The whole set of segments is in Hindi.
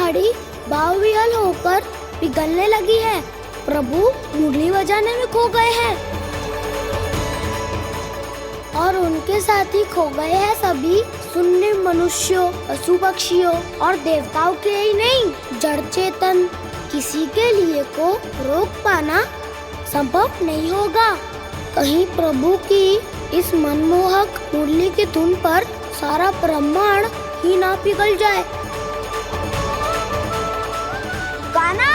पहाड़ी बावरियाल होकर पिघलने लगी है। प्रभु मुरली बजाने में खो गए हैं और उनके साथ ही खो गए हैं सभी सुनने मनुष्यों, पशु पक्षियों और देवताओं के ही नहीं, जड़ चेतन किसी के लिए को रोक पाना संभव नहीं होगा। कहीं प्रभु की इस मनमोहक मुरली की धुन पर सारा ब्रह्मांड ही ना पिघल जाए। गाना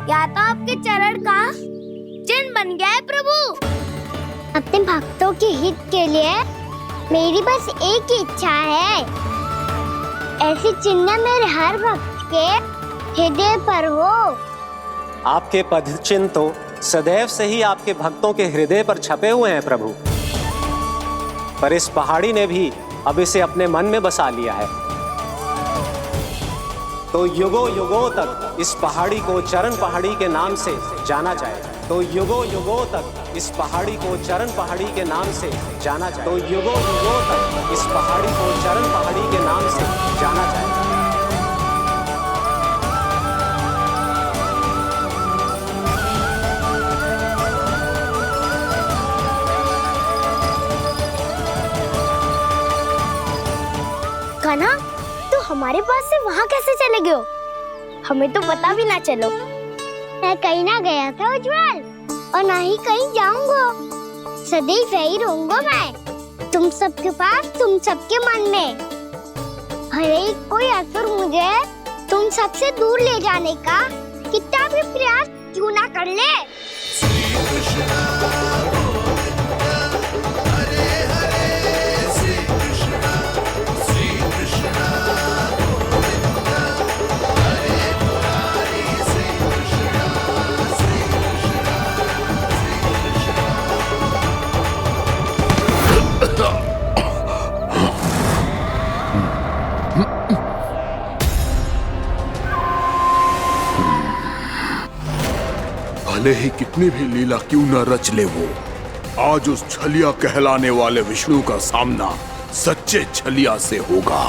या तो आपके चरण का चिन्ह बन गया है प्रभु। अपने भक्तों के हित के लिए मेरी बस एक ही इच्छा है, ऐसी चिन्ह मेरे हर भक्त के हृदय पर हो। आपके पद चिन्ह तो सदैव से ही आपके भक्तों के हृदय पर छपे हुए हैं प्रभु, पर इस पहाड़ी ने भी अब इसे अपने मन में बसा लिया है। तो युगों युगों तक इस पहाड़ी को चरण पहाड़ी के नाम से जाना जाए। तो युगों युगों तक इस पहाड़ी को चरण पहाड़ी के नाम से जाना जाए। तो युगों युगों तक इस पहाड़ी को चरण पहाड़ी के नाम से जाना जाए। कान्हा, तो हमारे पास से वहाँ कैसे चले गए हो? हमें तो पता भी ना चलो। मैं कहीं ना गया था उज्जवल, और ना ही कहीं जाऊंगा। सदैव यही रहूंगा मैं, तुम सबके पास, तुम सबके मन में। भले ही कोई असुर मुझे तुम सबसे दूर ले जाने का कितना भी प्रयास क्यों ना कर ले। श्री कृष्ण भले ही कितनी भी लीला क्यों न रच ले वो, आज उस छलिया कहलाने वाले विष्णु का सामना सच्चे छलिया से होगा।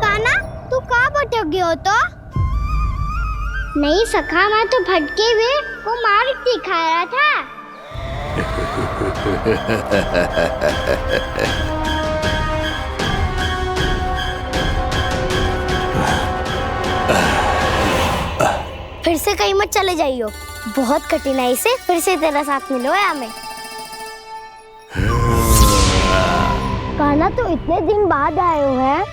कान्हा, तू कहाँ भटक गया हो? तो नहीं सखा, मैं तो भटके हुए वो मार्ग दिखा रहा था। फिर से कहीं मत चले जाइयो, बहुत कठिनाई से फिर से तेरा साथ मिलो है हमें। कान्हा, तो इतने दिन बाद आए हो हैं,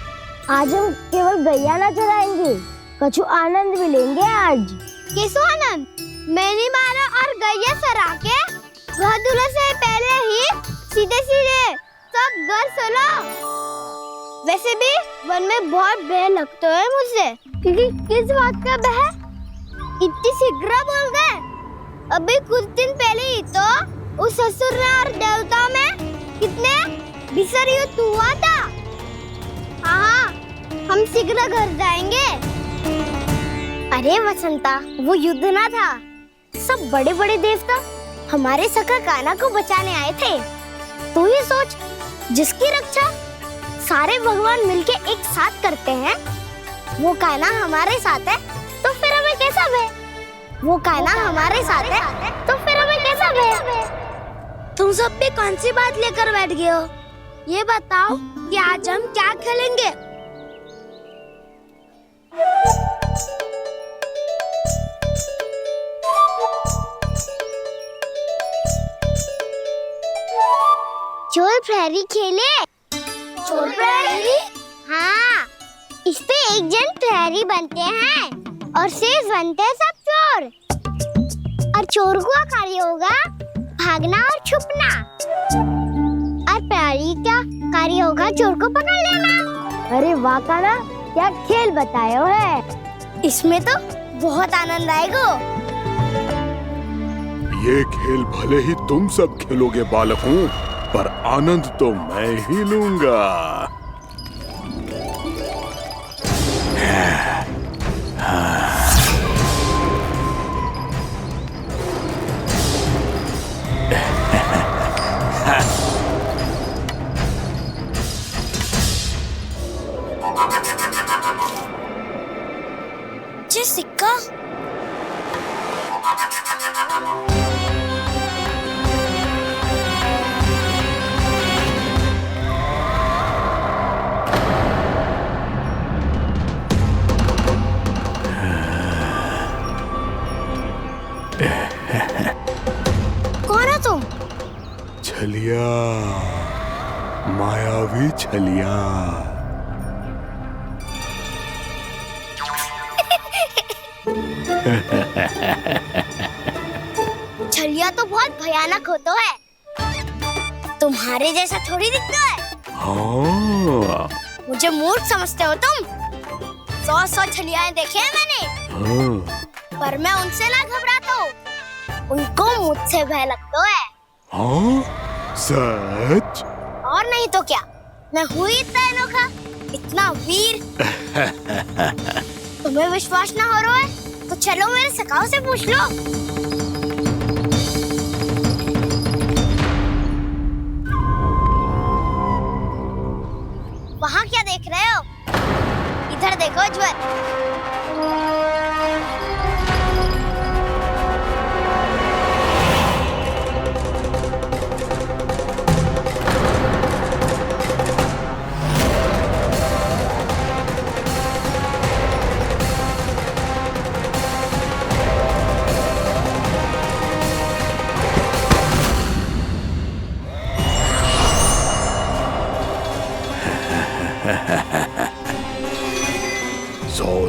आज हम केवल गैया ना चराएंगे, कछु आनंद भी लेंगे आज। किसो आनंद? मैंने मारा और गैया चरा के वह दूल्हे से पहले ही सीधे सीधे सब घर चलो। वैसे भी वन में बहुत भय लगता है मुझसे, क्योंकि किस बात का भय? इतनी शीघ्र बोल गए। अभी कुछ दिन पहले ही तो उस असुर और देवताओं में कितने भीषण युद्ध हुआ था। हाँ, हम शीघ्र घर जाएंगे। अरे वसंता, वो युद्ध ना था, सब बड़े बड़े देवता हमारे सखा कान्हा को बचाने आए थे। तू ही सोच, जिसकी रक्षा सारे भगवान मिलके एक साथ करते हैं, वो कान्हा हमारे साथ है, तो फिर हमें कैसा भय? वो कान्हा हमारे साथ है, तो फिर हमें कैसा भय? तुम सब भी कौन सी बात लेकर बैठ गए हो? ये बताओ कि आज हम क्या खेलेंगे? चोर प्रहरी खेले। चोर प्रहरी? हाँ, इस पे एक जन प्रहरी बनते हैं और शेष बनते हैं सब चोर। और चोर का कार्य होगा भागना और छुपना, और प्रहरी का कार्य होगा चोर को पकड़ लेना। अरे वाह काना, क्या खेल बताए हो है। इसमें तो बहुत आनंद आएगा। ये खेल भले ही तुम सब खेलोगे बालकों, पर आनंद तो मैं ही लूंगा। सिक्का कौन है तुम? छलिया, मायावी छलिया। छलिया तो बहुत भयानक होता है, तुम्हारे जैसा थोड़ी दिखता है। हाँ। मुझे मूर्ख समझते हो तुम? 100 छलियाएं देखे हैं मैंने। हाँ। पर मैं उनसे ना घबराता हूँ, उनको मुझसे भय लगता है। हाँ? सच? और नहीं तो क्या, मैं हूँ इतना अनोखा, इतना वीर। तुम्हें विश्वास ना हो रहा है तो चलो मेरे सखाओं से पूछ लो। वहाँ क्या देख रहे हो? इधर देखो उज्ज्वल।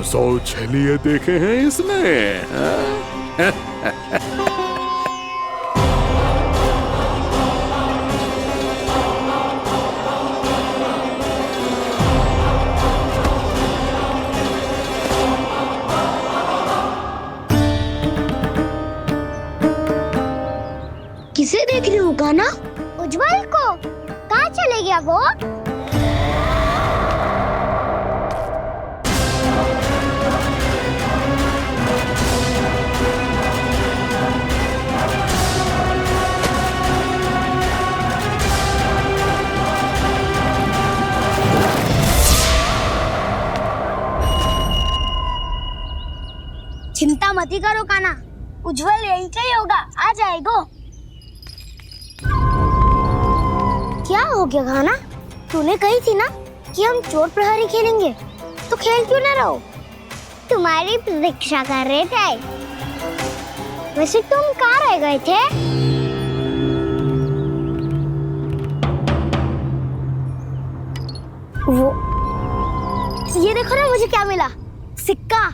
सौ छलिए देखे हैं इसने। किसे देख रही हूँ काना? उज्ज्वल को। कहाँ चले गया वो? चिंता मत करो काना, उज्ज्वल यही का ही होगा, आ जाएगा। क्या हो गया काना? तूने कही थी ना कि हम चोर प्रहरी खेलेंगे, तो खेल क्यों ना रहो? तुम्हारी प्रतीक्षा कर रहे थे। वैसे तुम कहाँ रह गए थे? वो ये देखो ना, मुझे क्या मिला? सिक्का।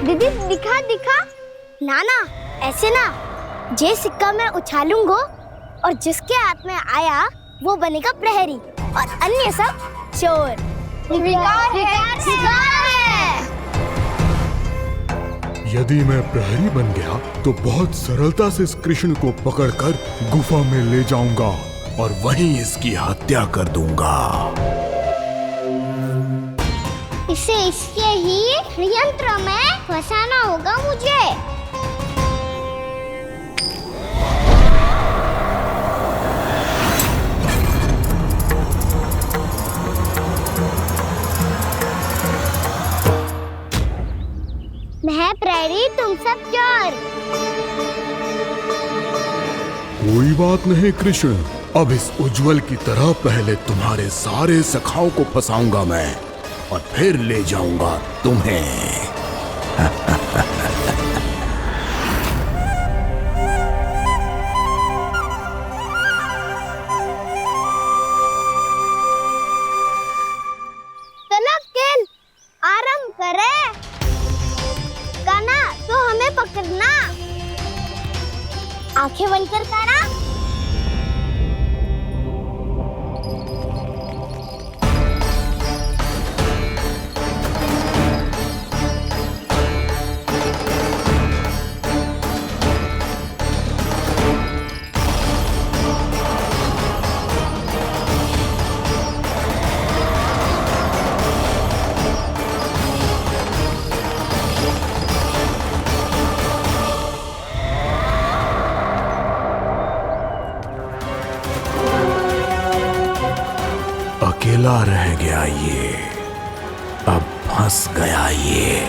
दीदी दिखा दिखा। ना ना, ऐसे ना। जे सिक्का मैं उछालूंगा और जिसके हाथ में आया वो बनेगा प्रहरी और अन्य सब चोर। शिकार है। यदि मैं प्रहरी बन गया तो बहुत सरलता से इस कृष्ण को पकड़कर गुफा में ले जाऊंगा और वहीं इसकी हत्या कर दूंगा। इसे इसके ही यंत्र में फंसाना होगा मुझे। मैं प्रहरी, तुम सब चोर। कोई बात नहीं कृष्ण, अब इस उज्ज्वल की तरह पहले तुम्हारे सारे सखाओं को फंसाऊंगा मैं और फिर ले जाऊंगा तुम्हें। आंखें बंद कर काना। अकेला रह गया ये, अब फंस गया ये।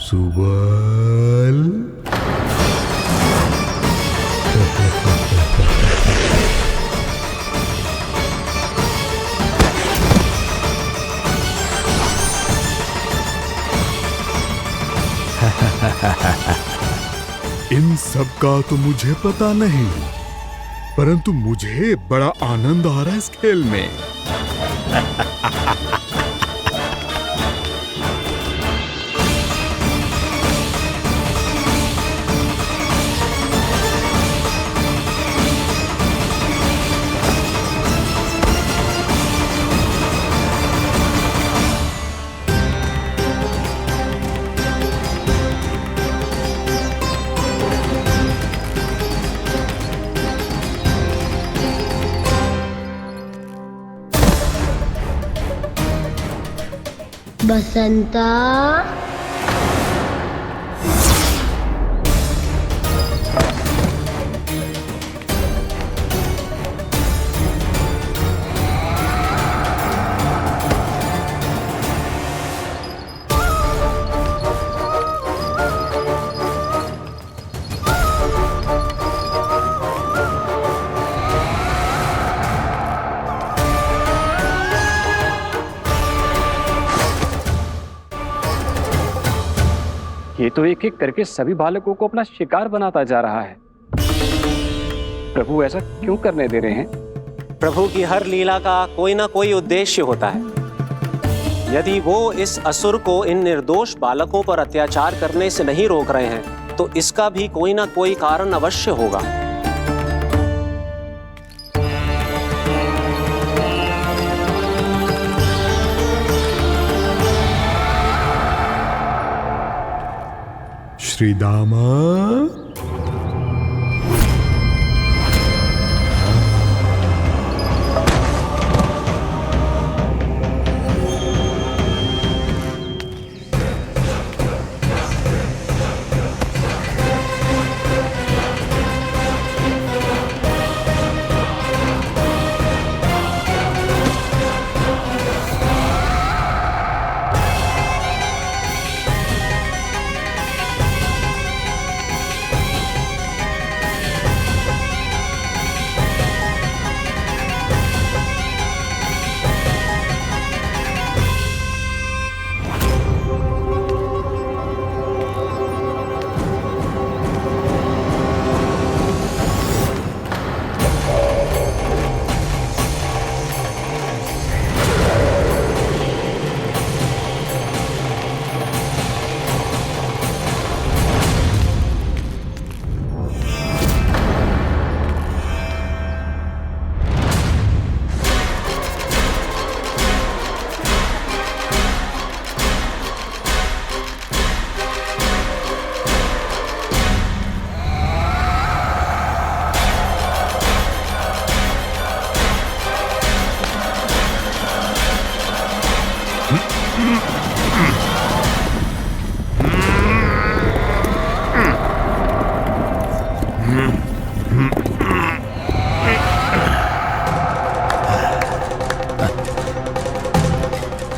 सुबल इन सब का तो मुझे पता नहीं, परंतु मुझे बड़ा आनंद आ रहा है इस खेल में। बसंता, ये तो एक एक करके सभी बालकों को अपना शिकार बनाता जा रहा है। प्रभु ऐसा क्यों करने दे रहे हैं? प्रभु की हर लीला का कोई ना कोई उद्देश्य होता है। यदि वो इस असुर को इन निर्दोष बालकों पर अत्याचार करने से नहीं रोक रहे हैं, तो इसका भी कोई ना कोई कारण अवश्य होगा। श्रीदामा,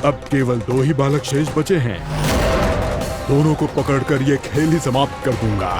अब केवल 2 ही बालक शेष बचे हैं। दोनों को पकड़कर ये खेल ही समाप्त कर दूंगा।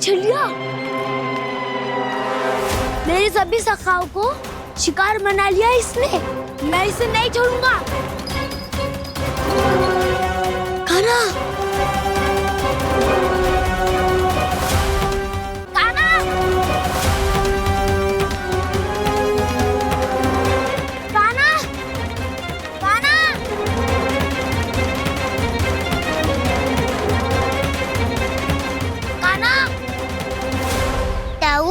छलिया मेरे सभी सखाओं को शिकार बना लिया इसने। मैं इसे नहीं छोड़ूंगा। कान्हा, कान्हा, कान्हा, कान्हा, कान्हा। ताऊ,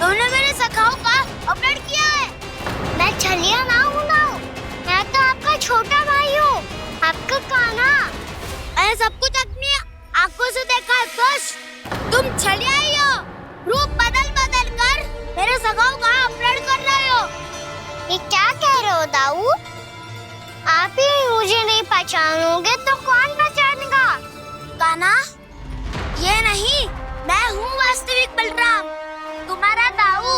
तुमने मेरे सखाओं का अपहरण किया है। मैं छलिया ना हूँ ना, मैं तो आपका छोटा भाई हूँ, आपका कान्हा। मैंने सब कुछ अपनी आंखों से देखा है बस। तुम छलिया ही हो। रूप बदल बदल कर मेरे सखाओं का अपहरण कर रहे हो। ये क्या कह रहे हो दाऊ? आप ही मुझे नहीं पहचानोगे तो कौन पहचानेगा? कान्हा, ये नहीं, मैं हूँ वास्तविक बलराम, तुम्हारा दाऊ।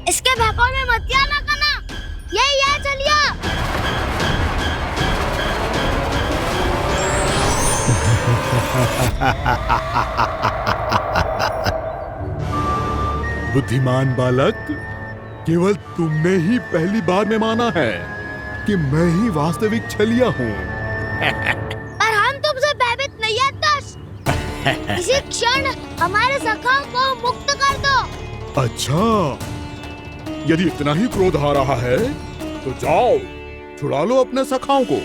इसके भौकाल में मत आना कान्हा, यही है छलिया। बुद्धिमान बालक, केवल तुमने ही पहली बार में माना है कि मैं ही वास्तविक छलिया हूँ। पर हम तुमसे भयभीत नहीं है दस। इसी क्षण हमारे सखाओं को मुक्त कर दो। अच्छा, यदि इतना ही क्रोध आ रहा है तो जाओ, छुड़ा लो अपने सखाओं को।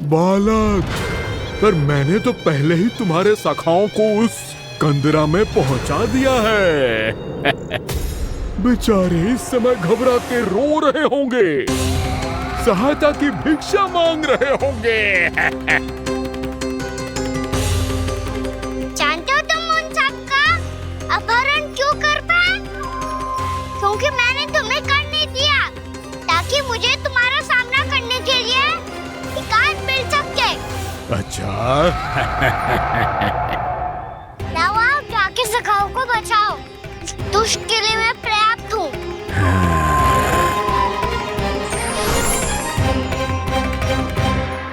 बालक, पर मैंने तो पहले ही तुम्हारे सखाओं को उस कंदरा में पहुंचा दिया है। बेचारे इस समय घबरा के रो रहे होंगे, सहायता की भिक्षा मांग रहे होंगे। जानते हो तुम उन सबका अपहरण क्यों कर पाए? क्योंकि मैंने तुम्हें कर नहीं दिया, ताकि मुझे तुम्हारा सामना करने के लिए हिकायत मिल सके। अच्छा। लाओ, आप जाके सखाओं को बचाओ। इस दुष्ट के लिए मैं पर्याप्त हूँ।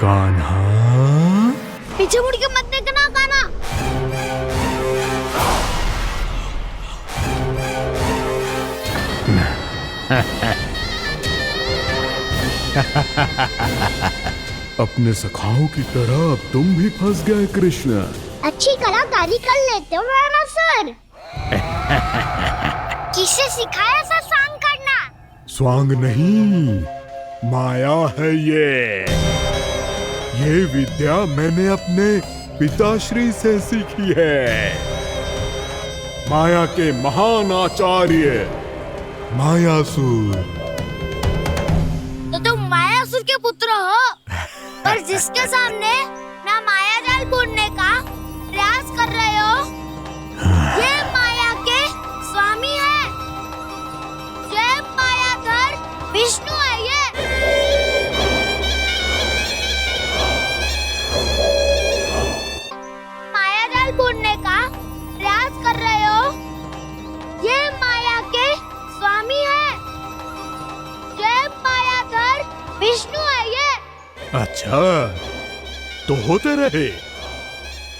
कान्हा, पीछे मुड़ के मत देखना कान्हा। अपने सखाओं की तरह अब तुम भी फंस गए कृष्ण। अच्छी कलाकारी कर लेते हो ना सर। किसे सिखाया ऐसा स्वांग करना? स्वांग नहीं, माया है ये विद्या मैंने अपने पिताश्री से सीखी है। माया के महान आचार्य मायासुर। तो तुम मायासुर के पुत्र हो, पर जिसके सामने ना माया जाल बुनने का प्रयास कर रहे हो, ये माया के स्वामी है। ये मायाधर विष्णु है। ये माया जाल बुनने का प्रयास कर रहे हो, ये माया के स्वामी है। ये मायाधर विष्णु है। ये अच्छा, तो होते रहे।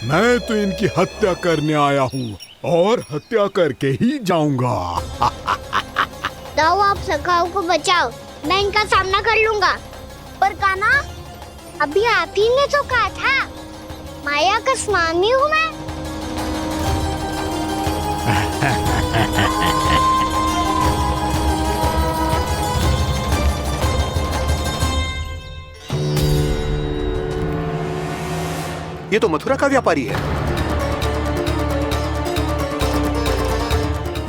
मैं तो इनकी हत्या करने आया हूँ और हत्या करके ही जाऊंगा। दाऊ, आप सखाओं को बचाओ, मैं इनका सामना कर लूंगा। पर कान्हा, अभी आप ही ने तो कहा था माया का स्वामी हूँ मैं। ये तो मथुरा का व्यापारी है।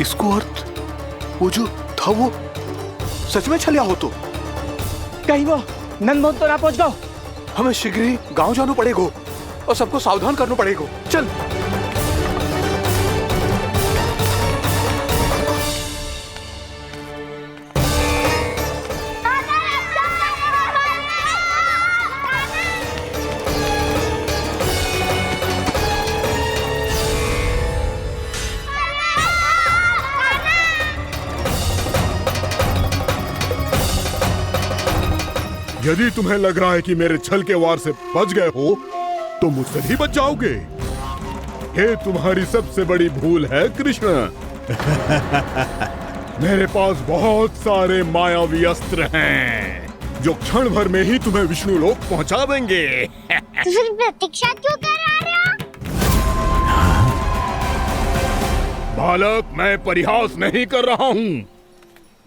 इसको अर्थ वो जो था वो सच में छलिया हो तो कहीं वो नंदमोहन तो ना पहुंच गो। हमें शीघ्र ही गांव जाना पड़ेगा और सबको सावधान करना पड़ेगा। चल। यदि तुम्हें लग रहा है कि मेरे छल के वार से बच गए हो तो मुझसे भी बच जाओगे। ये तुम्हारी सबसे बड़ी भूल है कृष्ण। मेरे पास बहुत सारे मायावी अस्त्र हैं जो क्षण भर में ही तुम्हें विष्णु लोक पहुंचा देंगे। तो फिर प्रतीक्षा क्यों कर रहे हो? बालक, मैं परिहास नहीं कर रहा हूँ।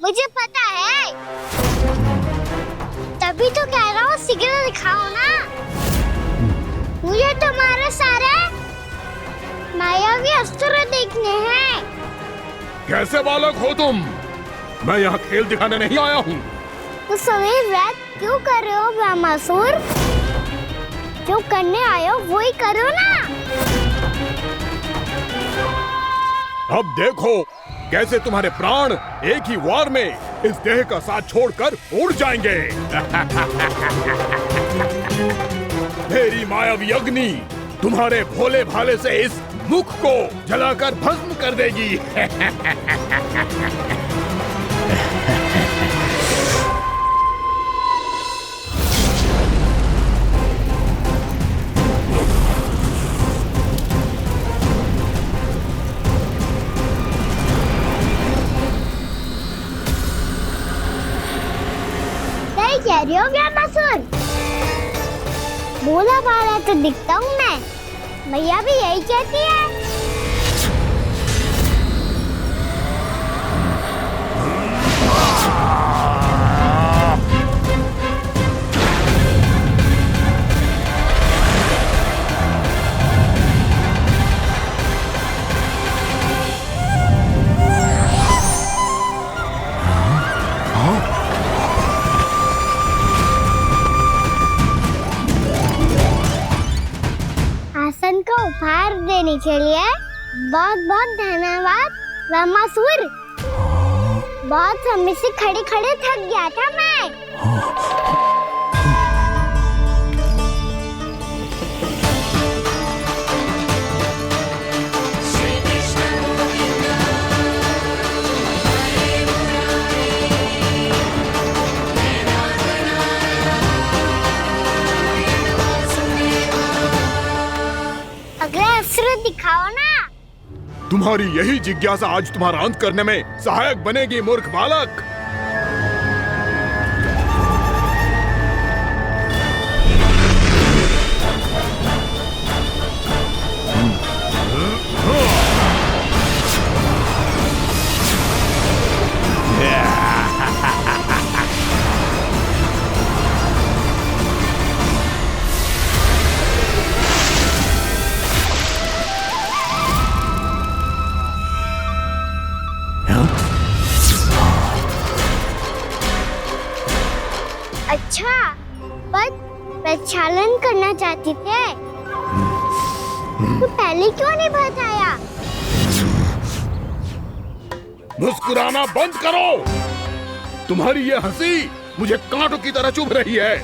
मुझे पता है, तभी तो कह रहा हूँ शीघ्र दिखाओ ना। मुझे तुम्हारे सारे मायावी अस्त्र देखने हैं। कैसे बालक हो तुम? मैं यहाँ खेल दिखाने नहीं आया हूँ। तो सभी व्रत क्यों कर रहे हो ब्रह्मासुर? जो करने आए हो वो ही करो ना। अब देखो कैसे तुम्हारे प्राण एक ही वार में इस देह का साथ छोड़कर उड़ जाएंगे। मेरी मायावी अग्नि तुम्हारे भोले भाले से इस मुख को जलाकर भस्म कर देगी। सही कह रही हो ब्रह्मासुर। भोला भाला तो दिखता हूँ मैं। भैया भी यही कहती है। आसन को उपहार देने के लिए बहुत बहुत धन्यवाद ब्रह्मासुर। बहुत समय से खड़े खड़े थक गया था मैं। अगला अस्त्र दिखाओ ना। तुम्हारी यही जिज्ञासा आज तुम्हारा अंत करने में सहायक बनेगी मूर्ख बालक। अच्छा, पर प्रक्षालन करना चाहते थे तो पहले क्यों नहीं बताया? मुस्कुराना बंद करो। तुम्हारी ये हंसी मुझे कांटों की तरह चुभ रही है।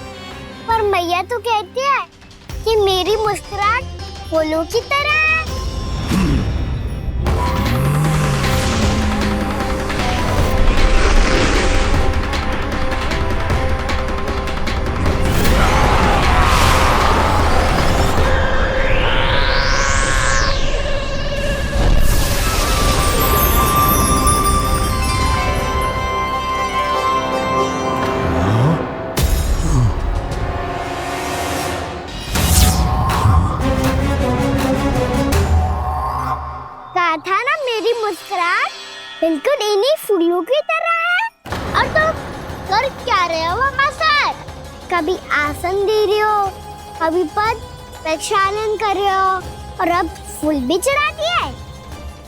पर मैया तो कहती है कि मेरी मुस्कुराहट फूलों की तरह है। मुस्कुराहट बिल्कुल इन्हीं फूलों की तरह है। और तुम कर क्या रहे हो वहाँ सर? कभी आसन दे रहे हो, कभी पद प्रक्षालन कर रहे हो और अब फूल भी चढ़ा दिए।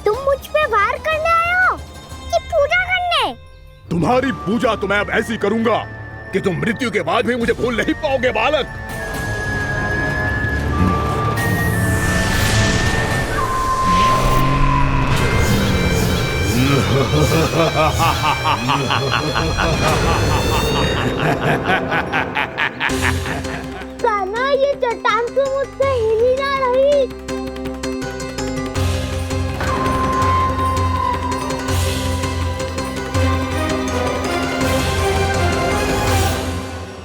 तुम मुझ पे वार करने आए हो कि पूजा करने? तुम्हारी पूजा तो मैं अब ऐसी करूंगा कि तुम मृत्यु के बाद भी मुझे भूल नहीं पाओगे बालक। कान्हा, ये चट्टान तो मुझसे हिली ना रही।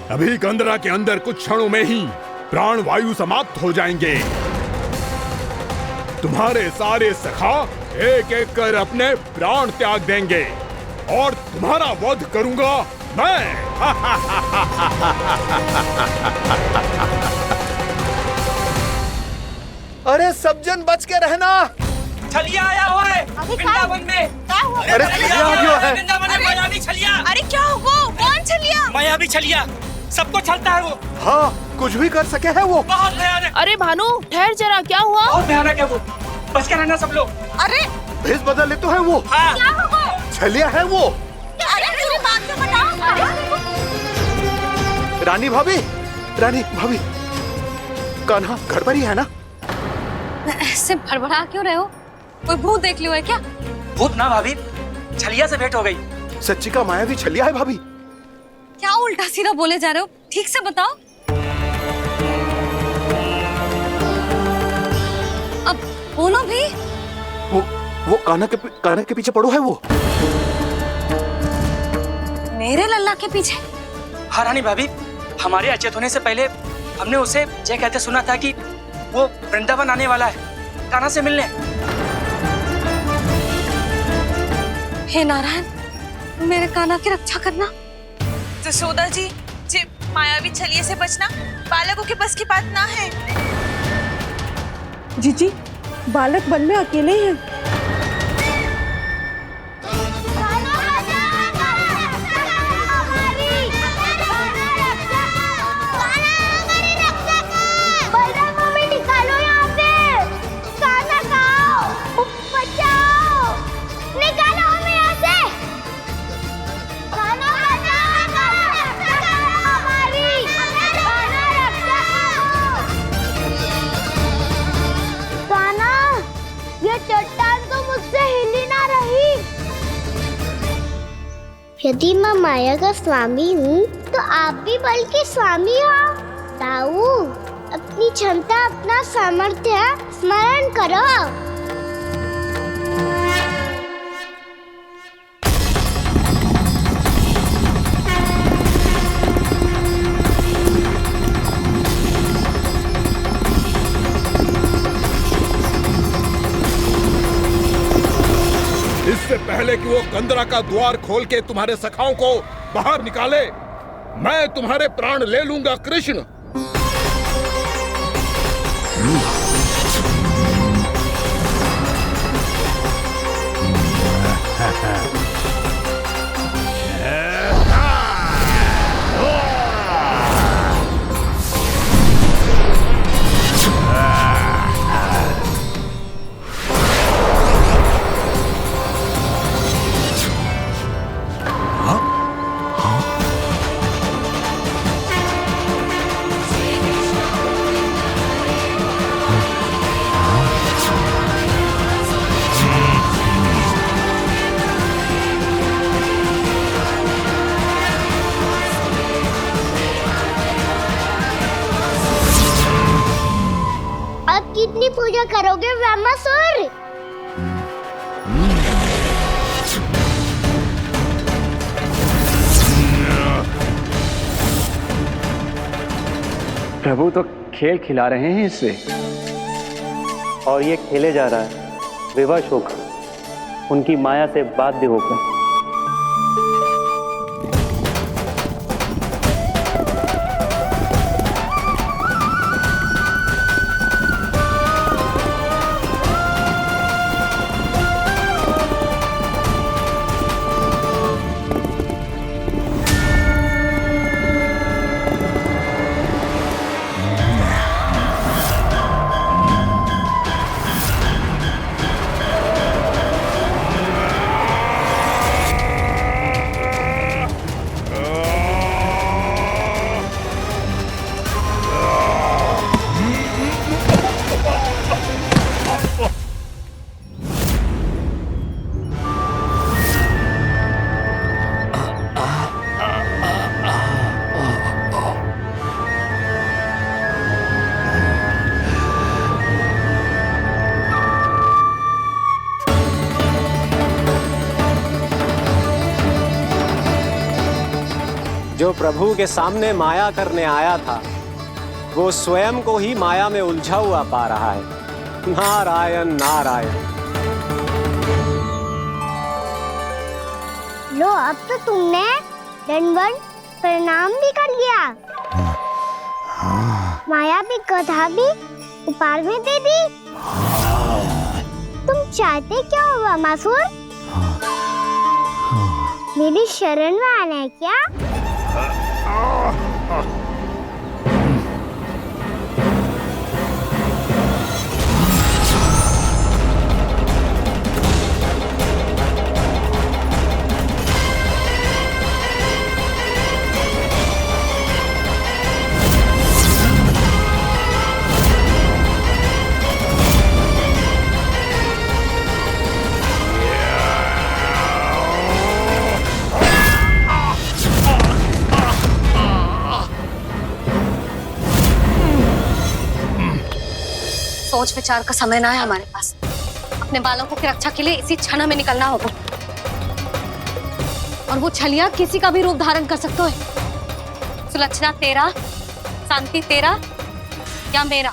अभी कंदरा के अंदर कुछ क्षणों में ही प्राण वायु समाप्त हो जाएंगे। तुम्हारे सारे सखा एक एक कर अपने प्राण त्याग देंगे और तुम्हारा वध करूंगा मैं। अरे सब जन बच के रहना। छलिया आया हुआ है वृंदावन में। अरे छलिया आ गया है। वृंदावन में मायावी छलिया। अरे क्या हुआ? कौन छलिया? मायावी छलिया, सबको छलता है वो। हाँ, कुछ भी कर सके है वो। बहुत भयानक। अरे भानु ठहर जरा, क्या हुआ? बहुत भयानक है वो, बच के रहना सब लोग। अरे भेष बदल ले तो है वो। हाँ। क्या हुआ? छलिया है वो। अरे पूरी बात तो बताओ। रानी भाभी, रानी भाभी, कान्हा घर पर ही है ना? ऐसे भड़बड़ा क्यों रहे हो? कोई भूत देख लियो है क्या? भूत ना भाभी, छलिया से भेंट हो गई। सच्ची का मायावी छलिया है भाभी। क्या उल्टा सीधा बोले जा रहे हो? ठीक से बताओ। अब बोलो भी। वो कान्हा के पीछे पड़ो है वो। मेरे लल्ला के पीछे? हाँ रानी भाभी, हमारे अचेत होने से पहले हमने उसे ये कहते सुना था कि वो वृंदावन आने वाला है कान्हा से मिलने। हे नारायण, मेरे कान्हा की रक्षा करना। जसोदा जी, मायावी छलिए से बचना बालकों के बस की बात ना है। जीजी, बालक वन में अकेले हैं। यदि मैं माया का स्वामी हूँ तो आप भी बल के स्वामी हो। ताऊ, अपनी क्षमता, अपना सामर्थ्य स्मरण करो। इससे पहले कि वो कंदरा का द्वार खोल के तुम्हारे सखाओं को बाहर निकाले, मैं तुम्हारे प्राण ले लूंगा कृष्ण। कितनी पूजा करोगे ब्रह्मासुर? प्रभु तो खेल खिला रहे हैं इससे, और ये खेले जा रहा है विवश होकर, उनकी माया से बाध्य होकर। जो प्रभु के सामने माया करने आया था वो स्वयं को ही माया में उलझा हुआ पा रहा है। नारायण नारायण। लो, अब तो तुमने दंडवत प्रणाम भी कर लिया, माया भी कथा भी उपहार में दे दी। तुम चाहते क्या हो वामासुर? मेरी शरण में आना है क्या? सोच विचार का समय ना है हमारे पास। अपने बालकों की रक्षा के लिए इसी क्षण में निकलना होगा। और वो छलिया किसी का भी रूप धारण कर सकते हो। सुलक्षणा तेरा, शांति तेरा या मेरा,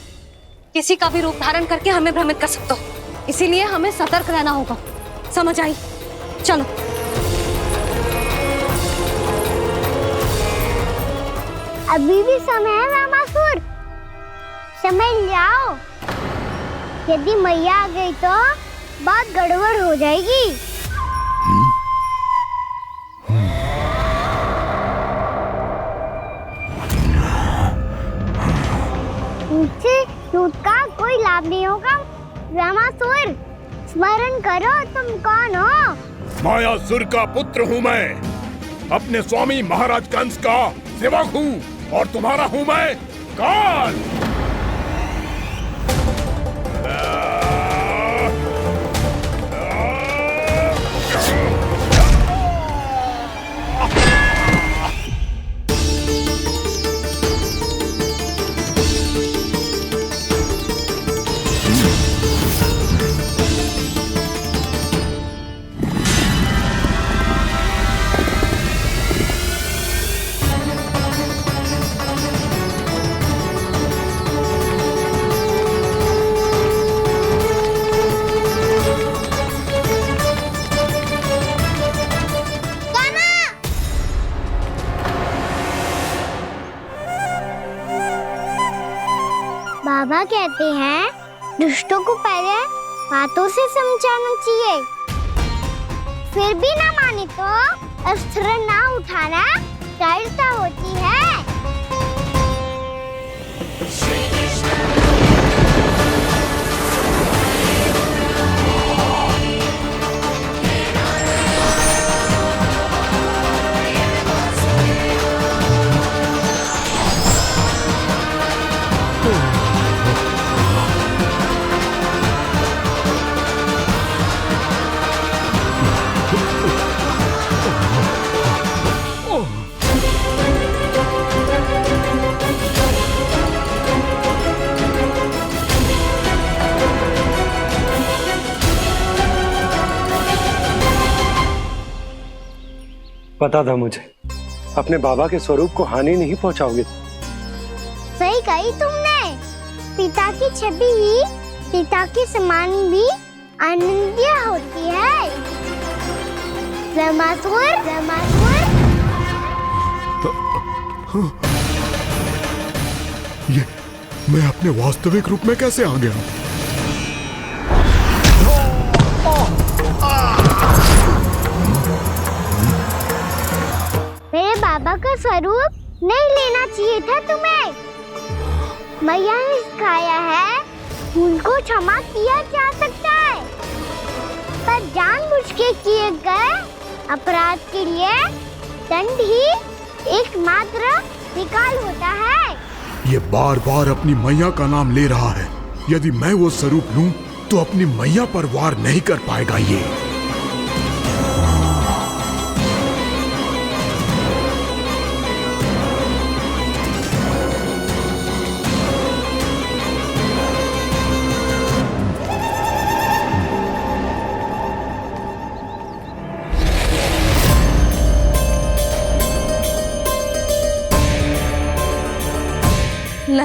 किसी का भी रूप धारण करके हमें भ्रमित कर सकते हो। इसीलिए हमें सतर्क रहना होगा। समझ आई? चलो। अभी भी समय है वामासुर, समय लाओ। यदि मैया आ गई तो बात गड़बड़ हो जाएगी। मुझसे झूठ का कोई लाभ नहीं होगा। वामासुर, स्मरण करो तुम कौन हो? मायासुर का पुत्र हूँ मैं, अपने स्वामी महाराज कंस का सेवक हूँ, और तुम्हारा हूँ मैं काल। बाबा कहते हैं दुष्टों को पहले बातों से समझाना चाहिए, फिर भी ना माने तो अस्त्र ना उठाना दृढ़ता होती है। पता था मुझे, अपने बाबा के स्वरूप को हानि नहीं पहुंचाओगे। सही कही तुमने। पिता की छवि ही पिता के समान भी आनंदीय होती है। वामासुर, वामासुर। ये मैं अपने वास्तविक रूप में कैसे आ गया? मेरे बाबा का स्वरूप नहीं लेना चाहिए था तुम्हें। मैया ने सिखाया है भूल को क्षमा किया जा सकता है, पर जानबूझ के किए गए अपराध के लिए दंड ही एकमात्र विकल्प होता है। ये बार बार अपनी मैया का नाम ले रहा है। यदि मैं वो स्वरूप लूं तो अपनी मैया पर वार नहीं कर पाएगा ये।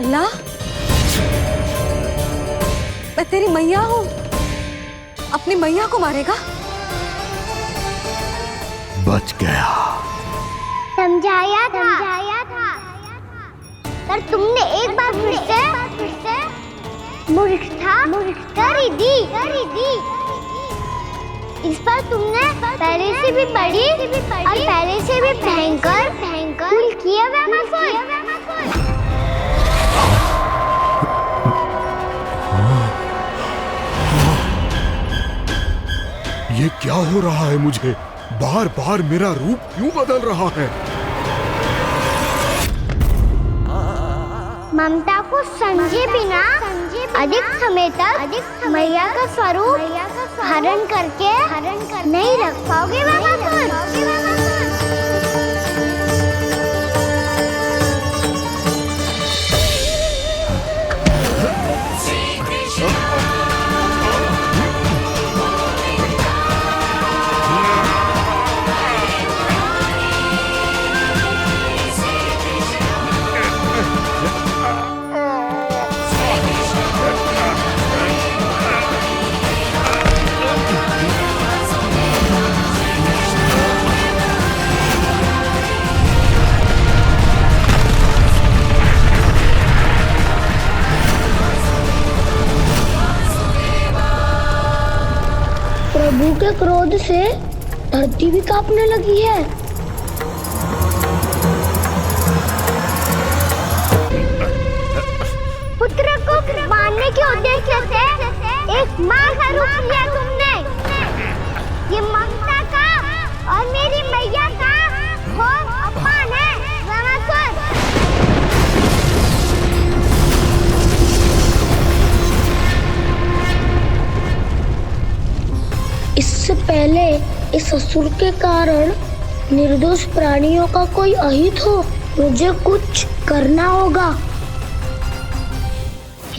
अल्लाह, मैं तेरी मैया हूँ, अपनी मैया को मारेगा? बच गया। समझाया था। पर तुमने एक बार फिर से मूर्खता कर ही दी। इस पर तुमने पहले से भी बड़ी और पहले से भी भयंकर भूल किया वैमासुर। ये क्या हो रहा है मुझे? बार बार मेरा रूप क्यों बदल रहा है? ममता को समझे बिना अधिक समय तक मैया का स्वरूप हरण करके नहीं रख पाओगे वैमासुर। प्रभु के क्रोध से धरती भी कांपने लगी है। पुत्र को मारने के उद्देश्य से एक माँ का रूप लिया तुमने। ये ममता का और मेरी मैया का घोर अपमान है वैमासुर। इससे पहले इस असुर के कारण निर्दोष प्राणियों का कोई अहित हो, मुझे कुछ करना होगा।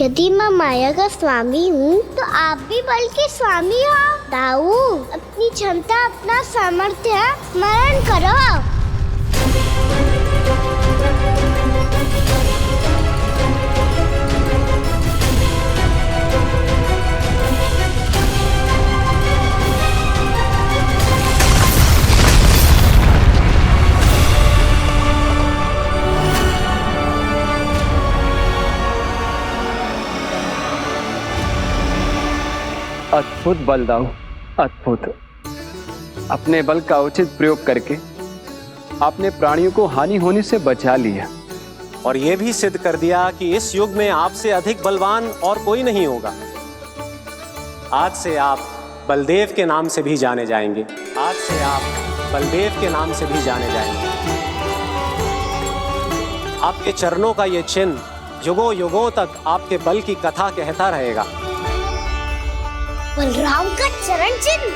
यदि मैं माया का स्वामी हूँ तो आप भी बल के स्वामी हो। दाऊ, अपनी क्षमता अपना सामर्थ्य स्मरण करो। अद्भुत बल दाऊ, अद्भुत। अपने बल का उचित प्रयोग करके आपने प्राणियों को हानि होने से बचा लिया और ये भी सिद्ध कर दिया कि इस युग में आपसे अधिक बलवान और कोई नहीं होगा। आज से आप बलदेव के नाम से भी जाने जाएंगे। आज से आप बलदेव के नाम से भी जाने जाएंगे। आपके चरणों का ये चिन्ह युगों युगों तक आपके बल की कथा कहता रहेगा। बलराम का चरण चिन्ह।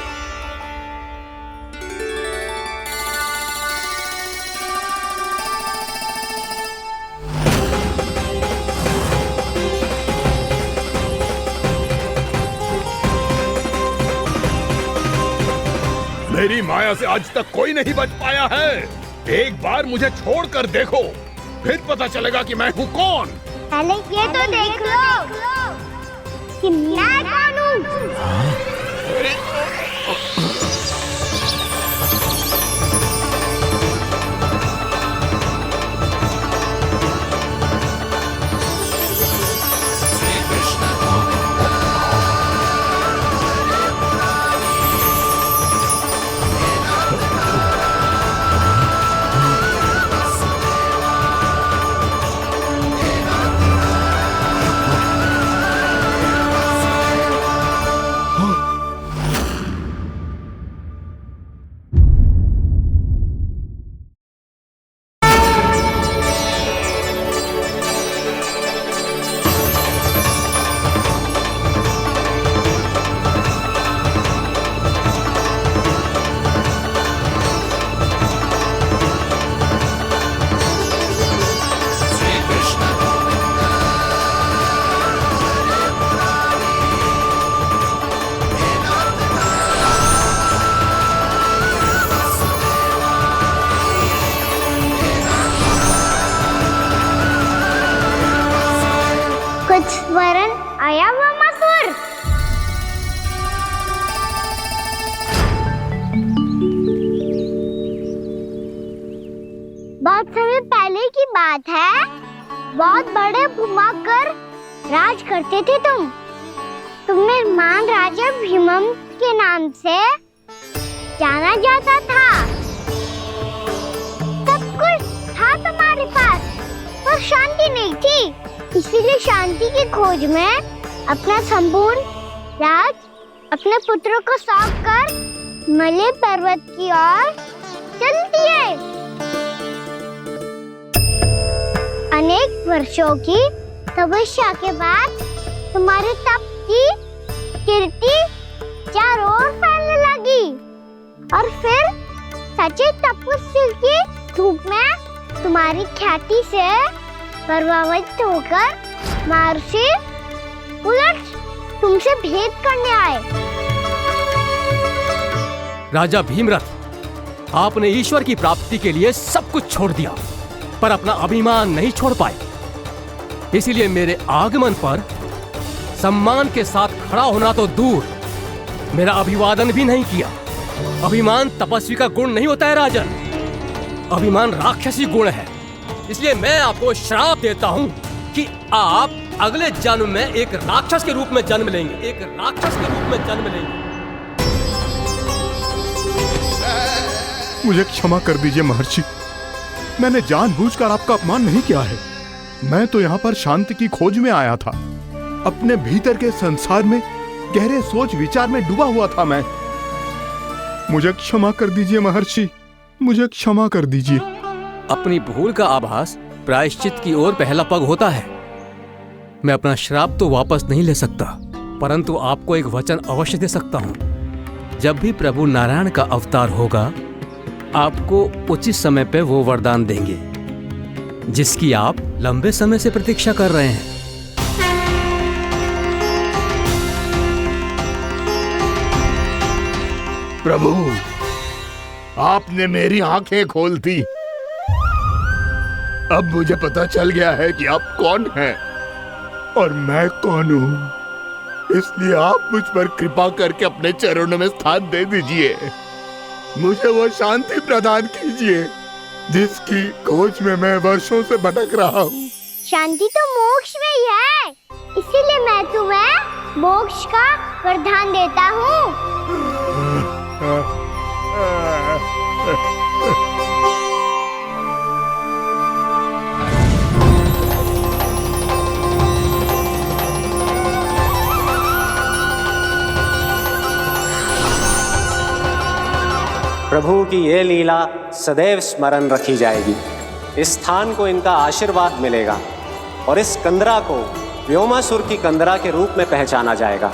मेरी माया से आज तक कोई नहीं बच पाया है। एक बार मुझे छोड़कर देखो, फिर पता चलेगा कि मैं हूँ कौन। पहले ये तो देख लो कि मैं कौन हूँ। बात है, बहुत बड़े भूमाकर राज करते थे तुम। तुम्हें महान राजा भीमम के नाम से जाना जाता था। सब कुछ था तुम्हारे पास, पर शांति नहीं थी। इसीलिए शांति की खोज में अपना संपूर्ण राज अपने पुत्रों को सौंप कर मलय पर्वत की ओर चल दिए। अनेक वर्षों की तपस्या के बाद तुम्हारे तप की कीर्ति चारों ओर फैलने लगी और फिर सच्चे तपस्वी के रूप में तुम्हारी ख्याति से प्रभावित होकर महर्षि उलट तुमसे भेंट करने आए। राजा भीमरथ, आपने ईश्वर की प्राप्ति के लिए सब कुछ छोड़ दिया, पर अपना अभिमान नहीं छोड़ पाए। इसीलिए मेरे आगमन पर सम्मान के साथ खड़ा होना तो दूर, मेरा अभिवादन भी नहीं किया। अभिमान तपस्वी का गुण नहीं होता है राजन, अभिमान राक्षसी गुण है। इसलिए मैं आपको श्राप देता हूँ कि आप अगले जन्म में एक राक्षस के रूप में जन्म लेंगे, एक राक्षस के रूप में जन्म लेंगे। मुझे क्षमा कर दीजिए महर्षि, मैंने जानबूझकर आपका अपमान नहीं किया है। मैं तो यहाँ पर शांति की खोज में आया था। अपने भीतर के संसार में गहरे सोच विचार में डूबा हुआ था मैं। मुझे क्षमा कर दीजिए महर्षि, मुझे क्षमा कर दीजिए। अपनी भूल का आभास प्रायश्चित की ओर पहला पग होता है। मैं अपना श्राप तो वापस नहीं ले सकता, परंतु आपको एक वचन अवश्य दे सकता हूँ। जब भी प्रभु नारायण का अवतार होगा, आपको उचित समय पे वो वरदान देंगे जिसकी आप लंबे समय से प्रतीक्षा कर रहे हैं। प्रभु, आपने मेरी आंखें खोल दी। अब मुझे पता चल गया है कि आप कौन हैं और मैं कौन हूँ। इसलिए आप मुझ पर कृपा करके अपने चरणों में स्थान दे दीजिए। मुझे वो शांति प्रदान कीजिए जिसकी खोज में मैं वर्षों से भटक रहा हूँ। शांति तो मोक्ष में ही है, इसीलिए मैं तुम्हें मोक्ष का वरदान देता हूँ। प्रभु की ये लीला सदैव स्मरण रखी जाएगी। इस स्थान को इनका आशीर्वाद मिलेगा और इस कंदरा को व्योमासुर की कंदरा के रूप में पहचाना जाएगा।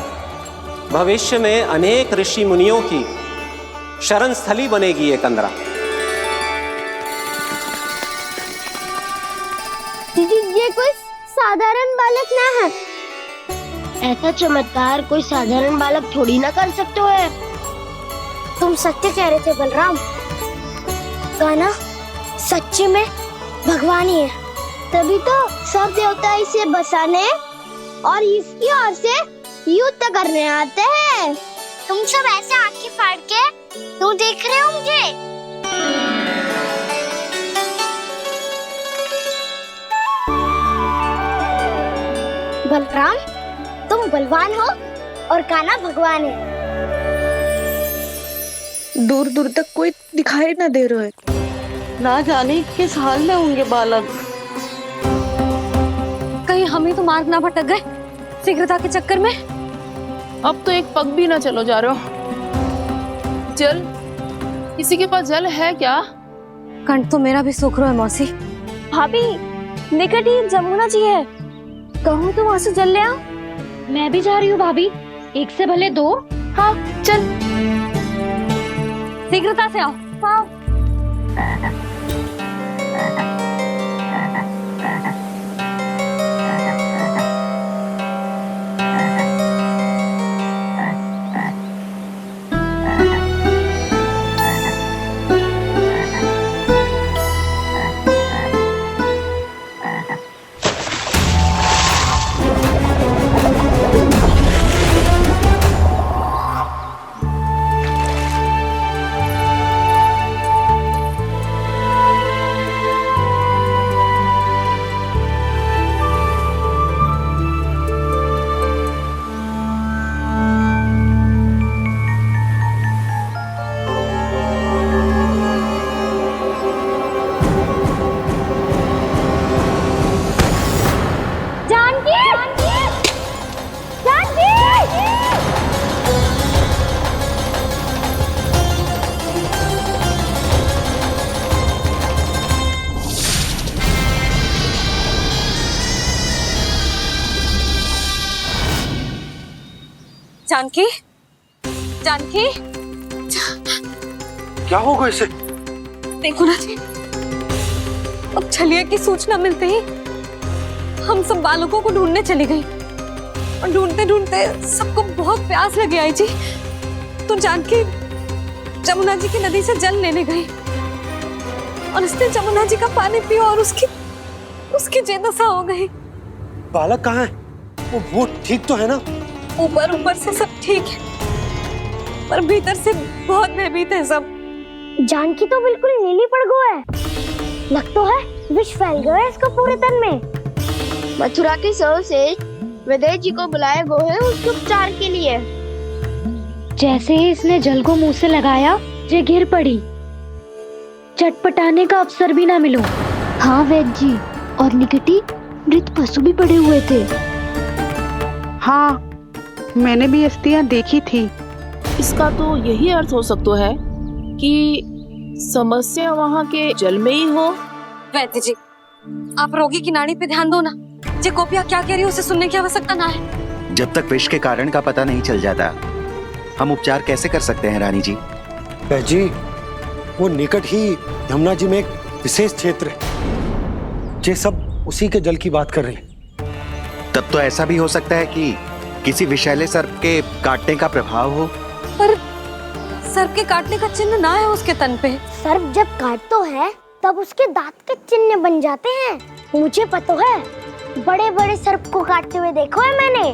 भविष्य में अनेक ऋषि मुनियों की शरण स्थली बनेगी ये कंदरा। ये कोई साधारण बालक ना है। ऐसा चमत्कार कोई साधारण बालक थोड़ी ना कर सकते है। तुम सत्य कह रहे थे बलराम, गाना सच्ची में भगवान ही है। तभी तो सब देवता इसे बसाने और इसकी ओर से युद्ध करने आते हैं। तुम सब ऐसे आंखें फाड़ के क्यों देख रहे हो मुझे? बलराम, तुम बलवान हो और कान्हा भगवान है। दूर दूर तक कोई दिखाई ना दे रहा है। ना जाने किस हाल में होंगे बालक। कहीं हम ही तो मार्ग ना भटक गए शीघ्रता के चक्कर में। अब तो एक पग भी ना चलो जा रहे हो। जल, किसी के पास जल है क्या? कंठ तो मेरा भी सूख रहा है मौसी। भाभी, निकट ही जमुना जी है, कहूँ तो वहाँ से जल ले आओ। मैं भी जा रही हूँ भाभी, एक से भले दो। हाँ चल, शीघ्रता से आओ। हाँ। जानकी, जानकी, क्या होगा इसे? देखो ना जी, अब छलिया की सूचना मिलते ही हम सब बालकों को ढूंढने चली गई और ढूंढते ढूंढते सबको बहुत प्यास लगी आई जी। तो जानकी जमुना जी की नदी से जल लेने गई और उसने जमुना जी का पानी पिया और उसकी जेदशा हो गई। बालक कहाँ है? वो ठीक तो है ना? ऊपर से सब ठीक है पर भीतर से बहुत भयभीत है सब। जानकी तो बिल्कुल नीली पड़ गया है। लग तो है विष फैल गया है इसको पूरे तन में। मथुरा के सर्वश्रेष्ठ विदेह जी को बुलाए गए हैं उसके उपचार के लिए। जैसे ही इसने जल को मुंह से लगाया, ये गिर पड़ी। चटपटाने का अवसर भी ना मिलो। हाँ वैद्य जी, और निकटी मृत पशु भी पड़े हुए थे। हाँ, मैंने भी अस्थियां देखी थी। इसका तो यही अर्थ हो सकता है कि समस्या वहाँ के जल में ही हो। वैद्य जी, आप रोगी की नाड़ी पे ध्यान दो ना। जे गोपिया क्या कह रही है उसे सुनने की आवश्यकता ना है। जब तक विष के कारण का पता नहीं चल जाता, हम उपचार कैसे कर सकते हैं रानी जी? जी, वो निकट ही यमुना जी में एक विशेष क्षेत्र है। ये सब उसी के जल की बात कर रहे हैं। तब तो ऐसा भी हो सकता है कि किसी विषैले सर्प के काटने का प्रभाव हो। पर सर्प के काटने का चिन्ह ना है उसके तन पे। सर्प जब काटता है तब उसके दांत के चिन्ह बन जाते हैं। मुझे पता है, बड़े बड़े सर्प को काटते हुए देखो है मैंने।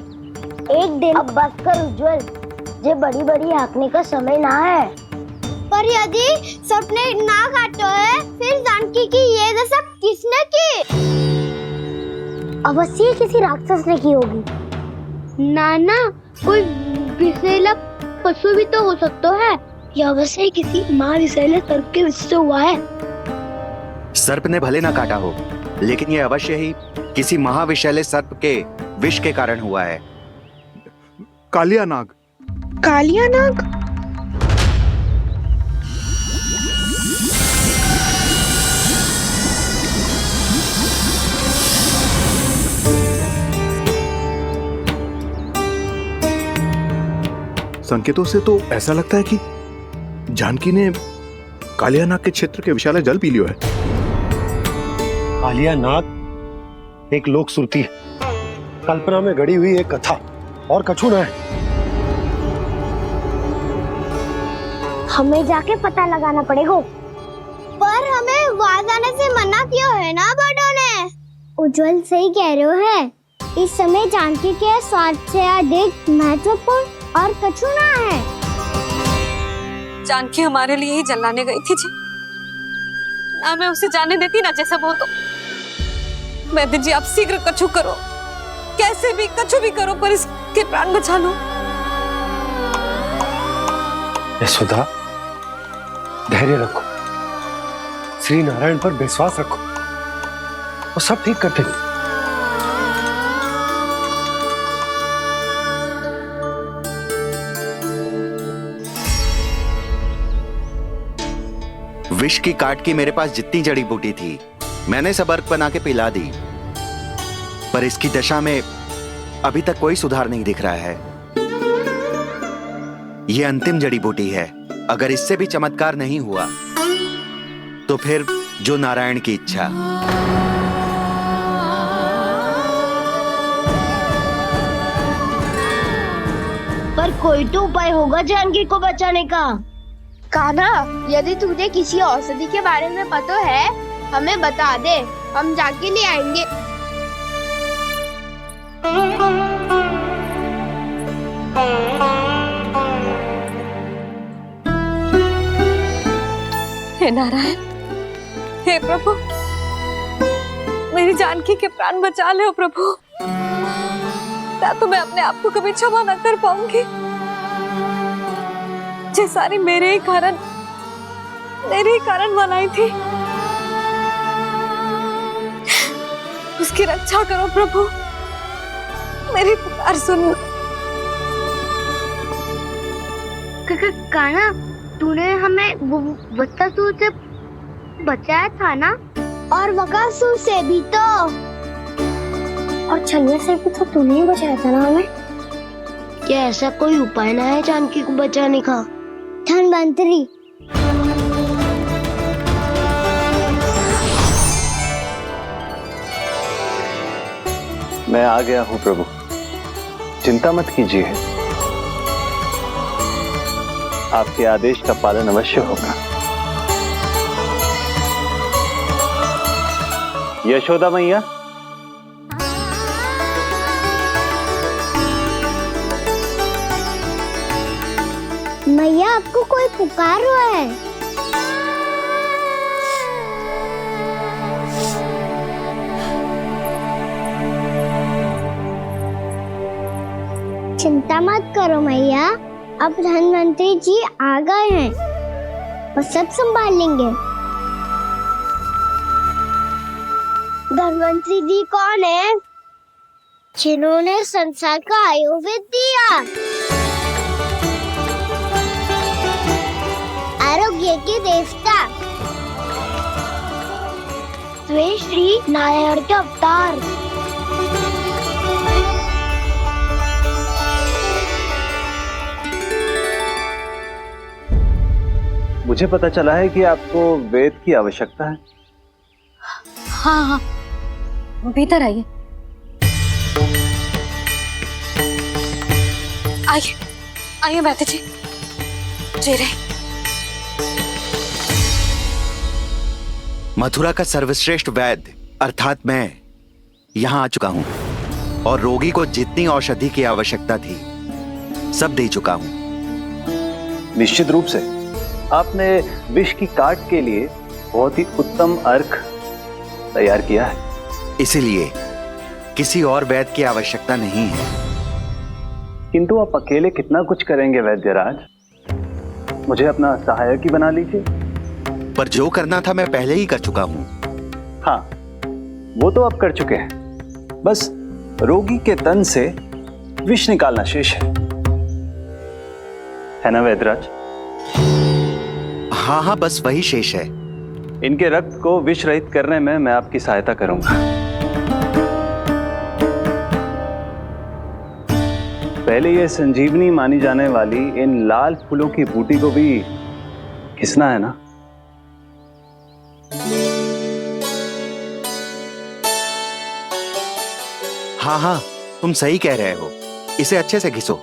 एक दिन अब बात कर उज्जवल, ये बड़ी बड़ी हाँकने का समय ना है। पर यदि सर्प ने ना काटा है, फिर जानकी की ये दशा किसने की? अवश्य किसी राक्षस ने की होगी। नाना, कोई विषैला पशु भी तो हो सकता है। यह अवश्य किसी महाविषैले सर्प के विष से हुआ है। सर्प ने भले ना काटा हो, लेकिन यह अवश्य ही किसी महाविषैले सर्प के विष के कारण हुआ है। कालिया नाग। कालिया नाग? संकेतों से तो ऐसा लगता है कि जानकी ने कालिया नाग के क्षेत्र के विशाल जल पी लियो है। कालिया नाग एक लोक सुरती है, कल्पना में गढ़ी हुई एक कथा, और कछु ना है। हमें जाके पता लगाना पड़ेगा। पर हमें वहां जाने से मना किया है ना बड़ों ने। उज्जवल सही कह रहे हो है। इस समय जानकी के स्वास्थ्य से अधिक महत्वपूर्ण और कछु ना है। जानकी हमारे लिए ही जलाने गई थी जी। ना मैं उसे जाने देती ना जैसा वो तो। वैद्य जी, आप शीघ्र कछु करो, कैसे भी कछु भी करो, पर इसके प्राण बचा लो। यशोदा, धैर्य रखो, श्री नारायण पर विश्वास रखो, वो सब ठीक करते हैं। विष की काट की मेरे पास जितनी जड़ी बूटी थी, मैंने सब अर्क बना के पिला दी, पर इसकी दशा में अभी तक कोई सुधार नहीं दिख रहा है। यह अंतिम जड़ी बूटी है। अगर इससे भी चमत्कार नहीं हुआ तो फिर जो नारायण की इच्छा। पर कोई तो उपाय होगा जानकी को बचाने का। कान्हा, यदि तुझे किसी औषधि के बारे में पता है, हमें बता दे, हम जाके ले आएंगे। हे नारायण, हे प्रभु, मेरी जानकी के प्राण बचा ले प्रभु। क्या तो मैं अपने आप को कभी क्षमा न कर पाऊंगी। ये सारी मेरे ही कारण बनाई थी। उसकी रक्षा करो प्रभु, मेरी पुकार सुनो। कान्हा, तूने हमें वत्सासुर से बचाया था ना? और बकासुर से भी तो। और छलिया से भी तो तूने ही बचाया था ना हमें। क्या ऐसा कोई उपाय ना है जानकी को बचाने का? धनवंतरी, मैं आ गया हूं प्रभु, चिंता मत कीजिए, आपके आदेश का पालन अवश्य होगा। यशोदा मैया, मैया आपको कोई पुकार रहा है। चिंता मत करो मैया, अब धनवंतरी जी आ गए हैं और सब संभाल लेंगे। धनवंतरी जी कौन है? जिन्होंने संसार का आयुर्वेद दिया, आरोग्य के देवता, वे श्री नारायण के अवतार। मुझे पता चला है कि आपको वेद की आवश्यकता है। हाँ हाँ, भीतर आइए। आइए आइए बैठे जी। जी रहे। मथुरा का सर्वश्रेष्ठ वैद्य अर्थात मैं यहाँ आ चुका हूँ और रोगी को जितनी औषधि की आवश्यकता थी सब दे चुका हूँ। निश्चित रूप से आपने विष की काट के लिए बहुत ही उत्तम अर्क तैयार किया है, इसीलिए किसी और वैद्य की आवश्यकता नहीं है। किंतु आप अकेले कितना कुछ करेंगे वैद्यराज, मुझे अपना सहायक ही बना लीजिए। पर जो करना था मैं पहले ही कर चुका हूँ। हाँ, वो तो आप कर चुके हैं, बस रोगी के तन से विष निकालना शेष है ना वैद्यराज? हाँ हाँ, बस वही शेष है। इनके रक्त को विष रहित करने में मैं आपकी सहायता करूंगा। पहले ये संजीवनी मानी जाने वाली इन लाल फूलों की बूटी को भी घिसना है ना? हाँ हाँ, तुम सही कह रहे हो, इसे अच्छे से घिसो।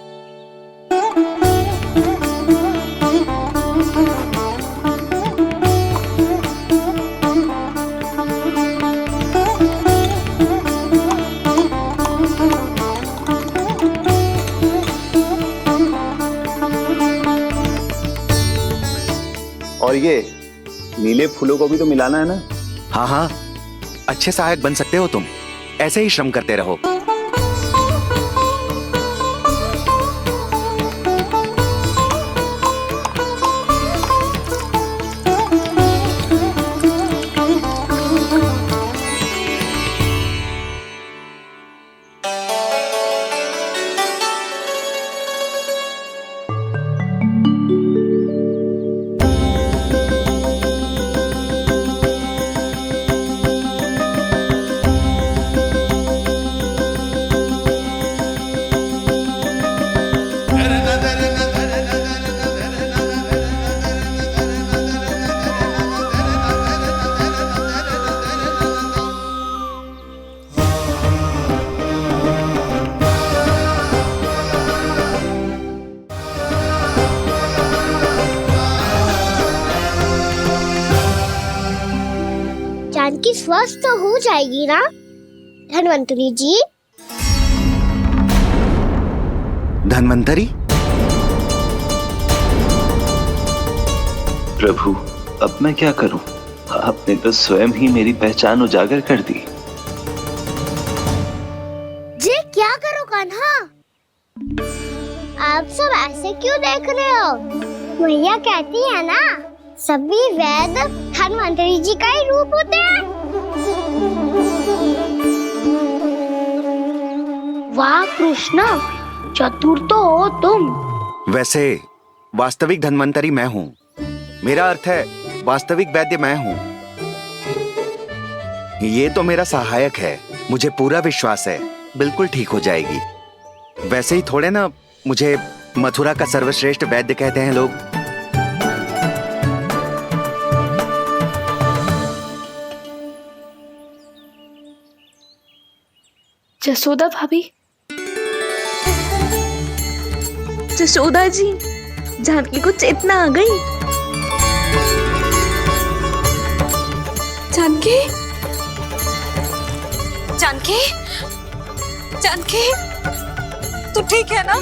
और ये नीले फूलों को भी तो मिलाना है ना? हाँ हाँ, अच्छे सहायक बन सकते हो तुम, ऐसे ही श्रम करते रहो। जानकी स्वस्थ हो जाएगी ना धनवंतरी जी? धनवंतरी? प्रभु, अब मैं क्या करूं? आपने तो स्वयं ही मेरी पहचान उजागर कर दी। जी क्या करो कान्हा? आप सब ऐसे क्यों देख रहे हो? मैया कहती है ना, सभी वैद्य धनवंतरी जी का ही रूप होते हैं। वाह कृष्णा, चतुर तो हो तुम। वैसे वास्तविक धनवंतरी मैं हूँ, मेरा अर्थ है वास्तविक वैद्य मैं हूँ। ये तो मेरा सहायक है, मुझे पूरा विश्वास है बिल्कुल ठीक हो जाएगी। वैसे ही थोड़े ना मुझे मथुरा का सर्वश्रेष्ठ वैद्य कहते हैं लोग। जसोदा भाभी, जसोदा जी, जानकी को चेतना आ गई। जानकी, जानकी, जानकी, तू ठीक है ना?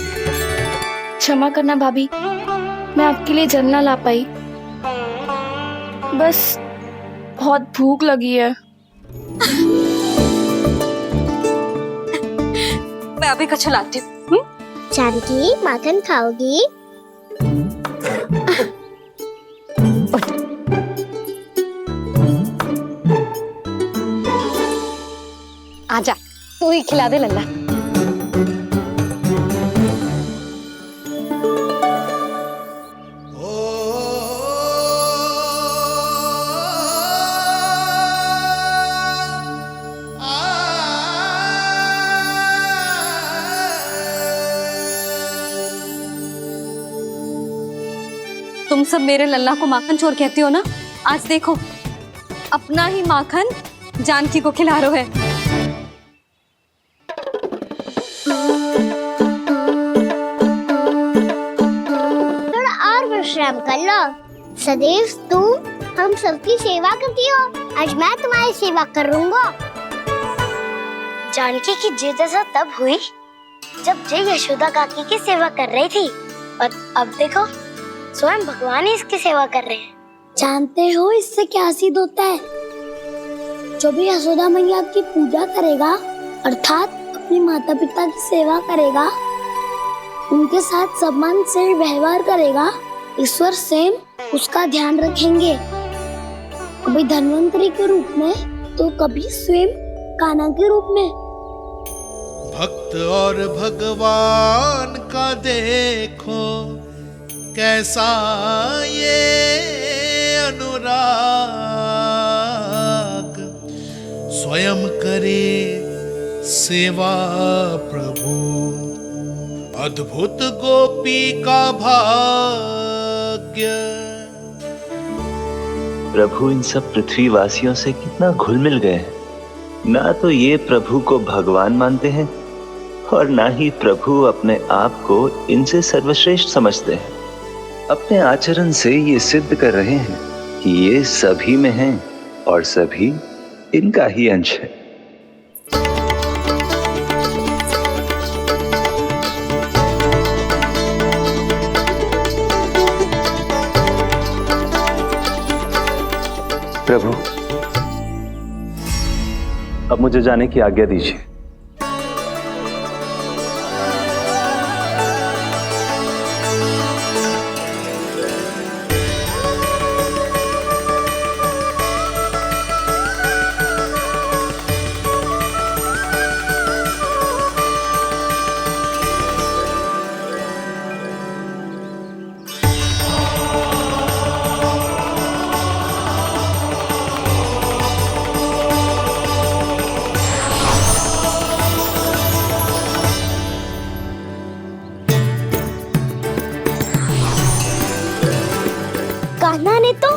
क्षमा करना भाभी, मैं आपके लिए जल ना ला पाई। बस बहुत भूख लगी है। मैं अभी कच्चा लाती हूँ। जानकी, माखन खाओगी? आजा, तू ही खिला दे लल्ला। तुम सब मेरे लल्ला को माखन चोर कहती हो ना? आज देखो, अपना ही माखन जानकी को खिला रहे हो। थोड़ा और विश्राम कर लो। सदैव तुम हम सबकी सेवा करती हो, आज मैं तुम्हारी सेवा करूंगा। जानकी की जिज्ञासा तब हुई जब जय यशोदा काकी की सेवा कर रही थी, और अब देखो स्वयं भगवान ही इसकी सेवा कर रहे हैं। जानते हो इससे क्या सिद्ध होता है? जो भी यशोदा मैया की पूजा करेगा, अर्थात अपने माता पिता की सेवा करेगा, उनके साथ सम्मान से व्यवहार करेगा, ईश्वर स्वयं उसका ध्यान रखेंगे। कभी धन्वंतरी के रूप में तो कभी स्वयं कान्हा के रूप में। भक्त और भगवान का देखो कैसा ये अनुराग, स्वयं करे सेवा प्रभु, अद्भुत गोपी का भाग्य। प्रभु इन सब पृथ्वीवासियों से कितना घुल मिल गए हैं। ना तो ये प्रभु को भगवान मानते हैं और ना ही प्रभु अपने आप को इनसे सर्वश्रेष्ठ समझते हैं। अपने आचरण से ये सिद्ध कर रहे हैं कि ये सभी में हैं और सभी इनका ही अंश है। प्रभु, अब मुझे जाने की आज्ञा दीजिए। कान्हा ने तो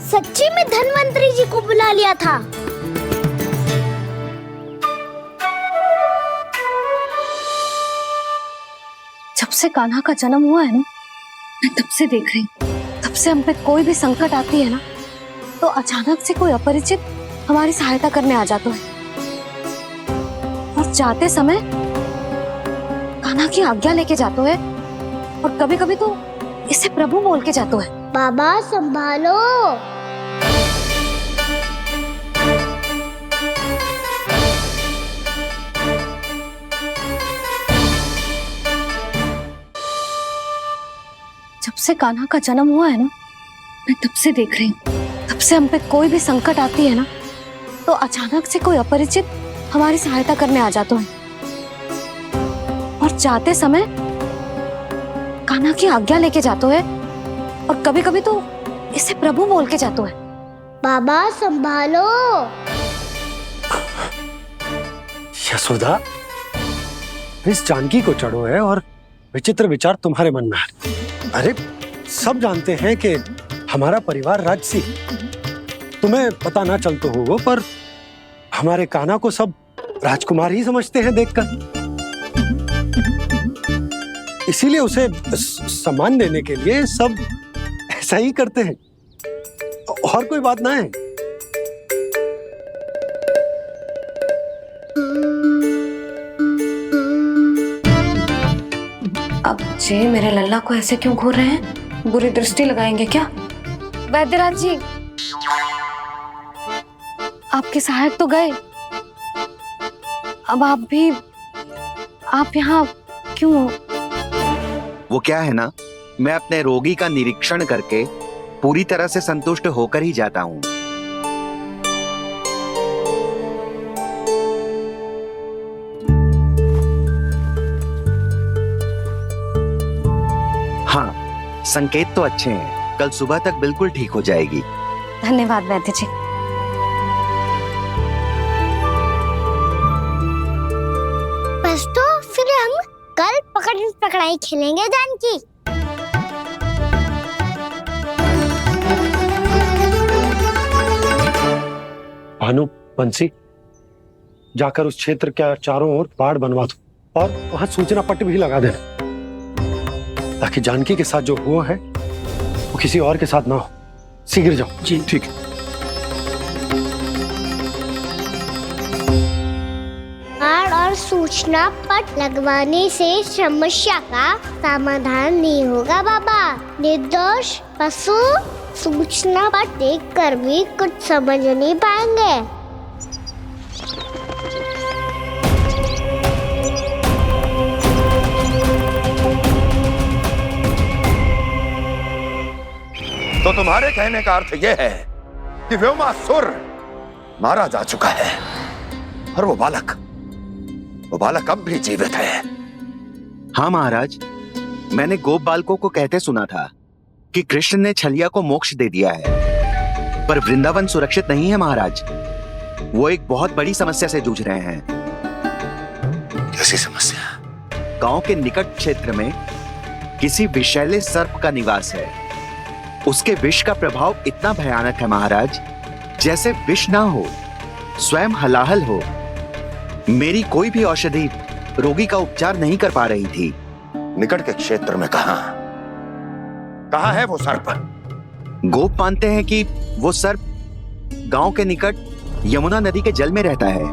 सच्ची में धन्वंतरी जी को बुला लिया था। जब से कान्हा का जन्म हुआ है ना, मैं तब से देख रही हूँ, तब से हम पे कोई भी संकट आती है ना, तो अचानक से कोई अपरिचित हमारी सहायता करने आ जाता है, और जाते समय कान्हा की आज्ञा लेके जाते है, और कभी कभी तो इसे प्रभु बोल के जाते है। बाबा संभालो। जब से कान्हा का जन्म हुआ है ना, मैं तब से देख रही हूँ, तब से हम पे कोई भी संकट आती है ना, तो अचानक से कोई अपरिचित हमारी सहायता करने आ जाता है, और जाते समय कान्हा की आज्ञा लेके जाते है, और कभी कभी तो इसे प्रभु बोल के जाते है। बाबा संभालो। यशोदा, इस जानकी को चढ़ो है और विचित्र विचार तुम्हारे मन में है। अरे सब जानते हैं कि हमारा परिवार राजसी, तुम्हें पता ना चलता हो वो, पर हमारे कान्हा को सब राजकुमार ही समझते हैं देखकर। इसीलिए उसे सम्मान देने के लिए सब ऐसा ही करते हैं, और कोई बात ना है। अब जे मेरे लल्ला को ऐसे क्यों घूर रहे हैं? बुरी दृष्टि लगाएंगे क्या? वैद्यराज जी, आपके सहायक तो गए, अब आप यहाँ क्यों? वो क्या है ना, मैं अपने रोगी का निरीक्षण करके पूरी तरह से संतुष्ट होकर ही जाता हूँ। हाँ, संकेत तो अच्छे हैं, कल सुबह तक बिल्कुल ठीक हो जाएगी। धन्यवाद वैद्य जी। बस तो फिर हम कल पकड़न पकड़ाई खेलेंगे जानकी। भानु, बंसी, जाकर उस क्षेत्र के चारों ओर बाड़ बनवा दो और वहां सूचना पट्ट भी लगा देना, ताकि जानकी के साथ जो हुआ है वो किसी और के साथ ना हो। शीघ्र जाओ। जी ठीक है। बाड़ और सूचना पट लगवाने से समस्या का समाधान नहीं होगा बाबा। निर्दोष पशु सूचना पट देखकर भी कुछ समझ नहीं पाएंगे। तो तुम्हारे कहने का अर्थ यह है कि व्योमासुर मारा जा चुका है और वो बालक अब भी जीवित है। हाँ महाराज, मैंने गोप बालकों को कहते सुना था कि कृष्ण ने छलिया को मोक्ष दे दिया है, पर वृंदावन सुरक्षित नहीं है महाराज। वो एक बहुत बड़ी समस्या से जूझ रहे हैं। कैसी समस्या? गांव के निकट क्षेत्र में किसी विषैले सर्प का निवास है। उसके विष का प्रभाव इतना भयानक है महाराज, जैसे विष ना हो, स्वयं हलाहल हो। मेरी कोई भी औषधि रोगी का उपचार नहीं कर पा रही थी। निकट के क्षेत्र में कहाँ है वो सर्प? गोप मानते हैं कि वो सर्प गांव के निकट यमुना नदी के जल में रहता है।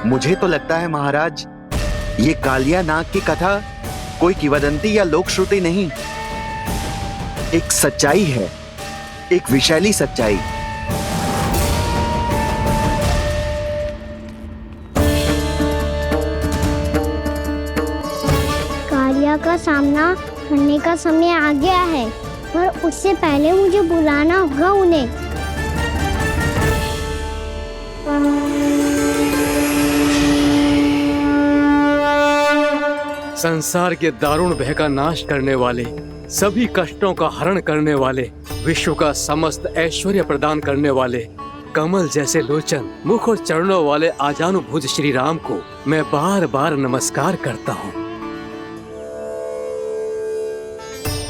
मुझे तो लगता है महाराज, ये कालिया नाग की कथा कोई किंवदंती या लोक श्रुति नहीं, एक सच्चाई है, एक विशैली सच्चाई। कालिया का सामना करने का समय आ गया है, पर उससे पहले मुझे बुलाना होगा उन्हें। संसार के दारुण भय का नाश करने वाले, सभी कष्टों का हरण करने वाले, विश्व का समस्त ऐश्वर्य प्रदान करने वाले, कमल जैसे लोचन, मुख और चरणों वाले आजानुभुज श्री राम को मैं बार बार नमस्कार करता हूँ।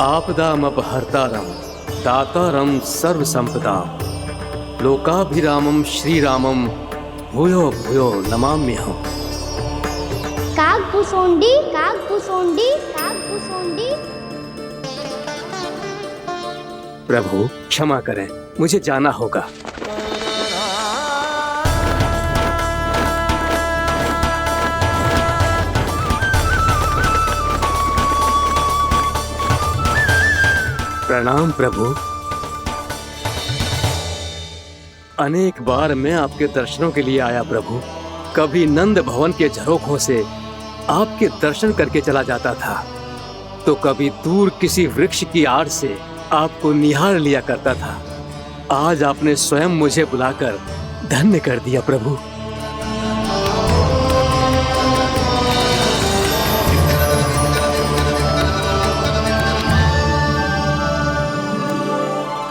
आपदामपहर्तारं दातारं सर्व संपदा लोकाभिरामं श्री रामं भूयो भूयो नमाम्यहम्। कागभूसोंडी कागभूसोंडी कागभूसोंडी। प्रभु क्षमा करें, मुझे जाना होगा। प्रणाम प्रभु। अनेक बार मैं आपके दर्शनों के लिए आया प्रभु। कभी नंद भवन के झरोखों से आपके दर्शन करके चला जाता था, तो कभी दूर किसी वृक्ष की आड़ से आपको निहार लिया करता था। आज आपने स्वयं मुझे बुलाकर धन्य कर दिया प्रभु।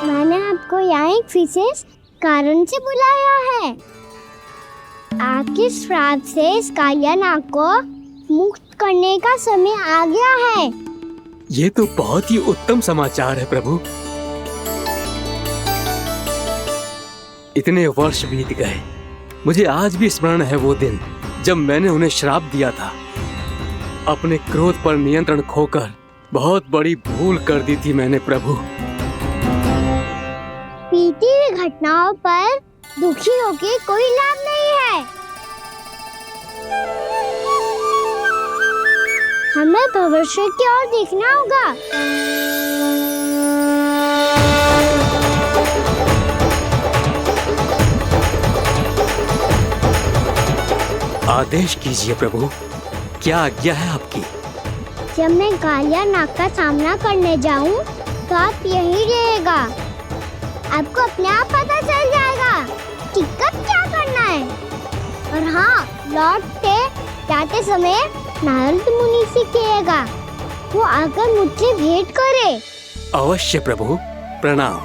मैंने आपको यहाँ एक विशेष कारण से बुलाया है। आपके श्राप से इस कालिया नाग को मुक्त करने का समय आ गया है। ये तो बहुत ही उत्तम समाचार है प्रभु। इतने वर्ष बीत गए, मुझे आज भी स्मरण है वो दिन जब मैंने उन्हें श्राप दिया था। अपने क्रोध पर नियंत्रण खोकर बहुत बड़ी भूल कर दी थी मैंने प्रभु। बीती हुई घटनाओं पर दुखी होके कोई लाभ नहीं है। हमें भविष्य की ओर देखना होगा। आदेश कीजिए प्रभु, क्या आज्ञा है आपकी? जब मैं कालिया नाग का सामना करने जाऊं, तो आप यहीं रहेगा। आपको अपने आप पता चल जाएगा कि कब क्या करना है। और हाँ, लौटते जाते समय नारद मुनि से कहिएगा, वो आकर मुझसे भेंट करे। अवश्य प्रभु, प्रणाम।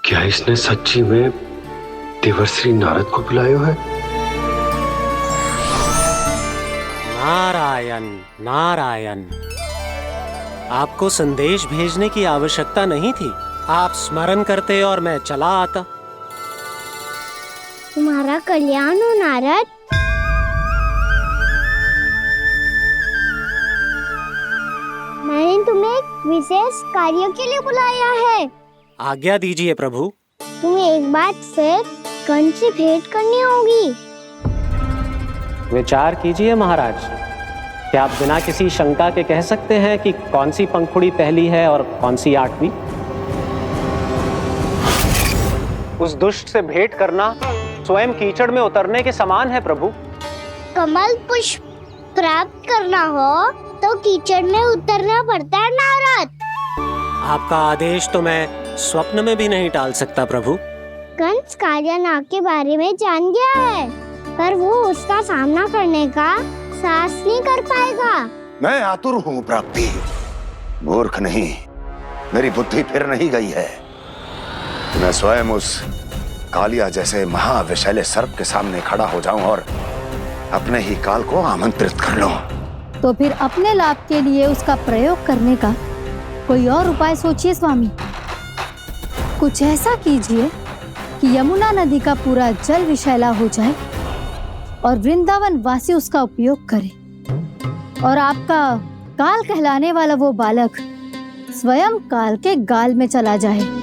क्या इसने सच्ची में देवर्षि नारद को बुलाया है? नारायण नारायण, आपको संदेश भेजने की आवश्यकता नहीं थी। आप स्मरण करते और मैं चला आता। तुम्हारा कल्याण हो नारद। मैंने तुम्हें एक विशेष कार्य के लिए बुलाया है। आज्ञा दीजिए प्रभु। तुम्हें एक बार फिर कंस से भेंट करनी होगी। विचार कीजिए महाराज, क्या आप बिना किसी शंका के कह सकते हैं कि कौन सी पंखुड़ी पहली है और कौन सी 8वीं? उस दुष्ट से भेंट करना स्वयं कीचड़ में उतरने के समान है प्रभु। कमल पुष्प प्राप्त करना हो तो कीचड़ में उतरना पड़ता है नारद। आपका आदेश तो मैं स्वप्न में भी नहीं टाल सकता प्रभु। कंस कालिया नाग के बारे में जान गया है, पर वो उसका सामना करने का साहस नहीं कर पाएगा। मैं आतुर हूँ प्राप्ति, मूर्ख नहीं। मेरी बुद्धि फिर नहीं गई है। मैं स्वयं उस कालिया जैसे महाविषैले सर्प के सामने खड़ा हो जाऊं और अपने ही काल को आमंत्रित कर लूं। तो फिर अपने लाभ के लिए उसका प्रयोग करने का कोई और उपाय सोचिए स्वामी। कुछ ऐसा कीजिए कि यमुना नदी का पूरा जल विषैला हो जाए और वृंदावन वासी उसका उपयोग करे, और आपका काल कहलाने वाला वो बालक स्वयं काल के गाल में चला जाए।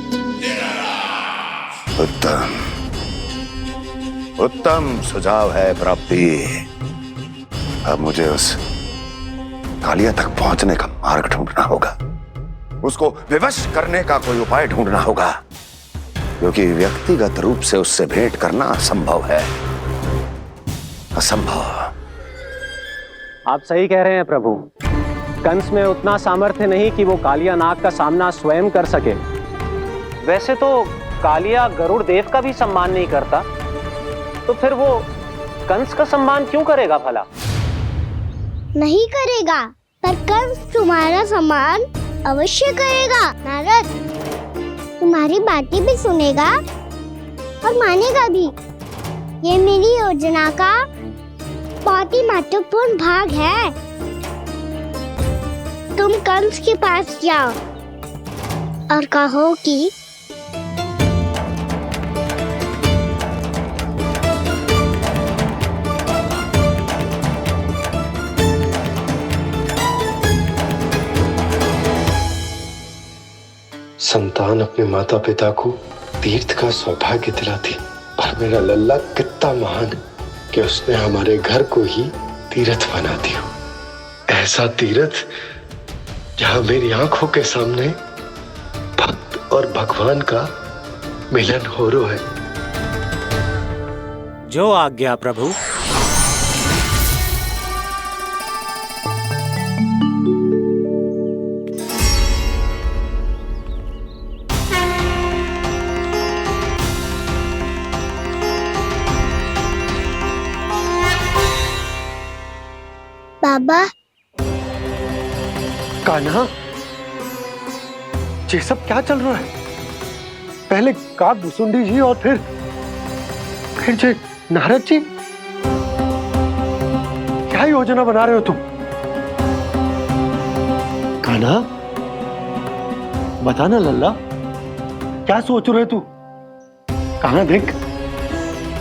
उत्तम उत्तम सुझाव है प्राप्ति। अब मुझे उस कालिया तक पहुंचने का मार्ग ढूंढना होगा। उसको विवश करने का कोई उपाय ढूंढना होगा, क्योंकि व्यक्तिगत रूप से उससे भेंट करना असंभव है। असंभव। आप सही कह रहे हैं प्रभु। कंस में उतना सामर्थ्य नहीं कि वो कालिया नाग का सामना स्वयं कर सके। वैसे तो कालिया गरुड़ देव का भी सम्मान नहीं करता, तो फिर वो कंस का सम्मान क्यों करेगा भला? नहीं करेगा, पर कंस तुम्हारा सम्मान अवश्य करेगा नारद। तुम्हारी बातें भी सुनेगा और मानेगा भी। ये मेरी योजना का बहुत ही महत्वपूर्ण भाग है। तुम कंस के पास जाओ और कहो कि संतान अपने माता पिता को तीर्थ का सौभाग्य दिलाती, और मेरा लल्ला कितना महान कि उसने हमारे घर को ही तीर्थ बना दिया। ऐसा तीर्थ जहां मेरी आंखों के सामने भक्त और भगवान का मिलन हो रहा है। जो आज्ञा प्रभु। बाबा, कान्हा, ये सब क्या चल रहा है? पहले काग भुसुंडी जी और फिर जे नारद जी। योजना बना रहे हो तुम? कान्हा, बताना लल्ला, क्या सोच रहे तू? कान्हा देख,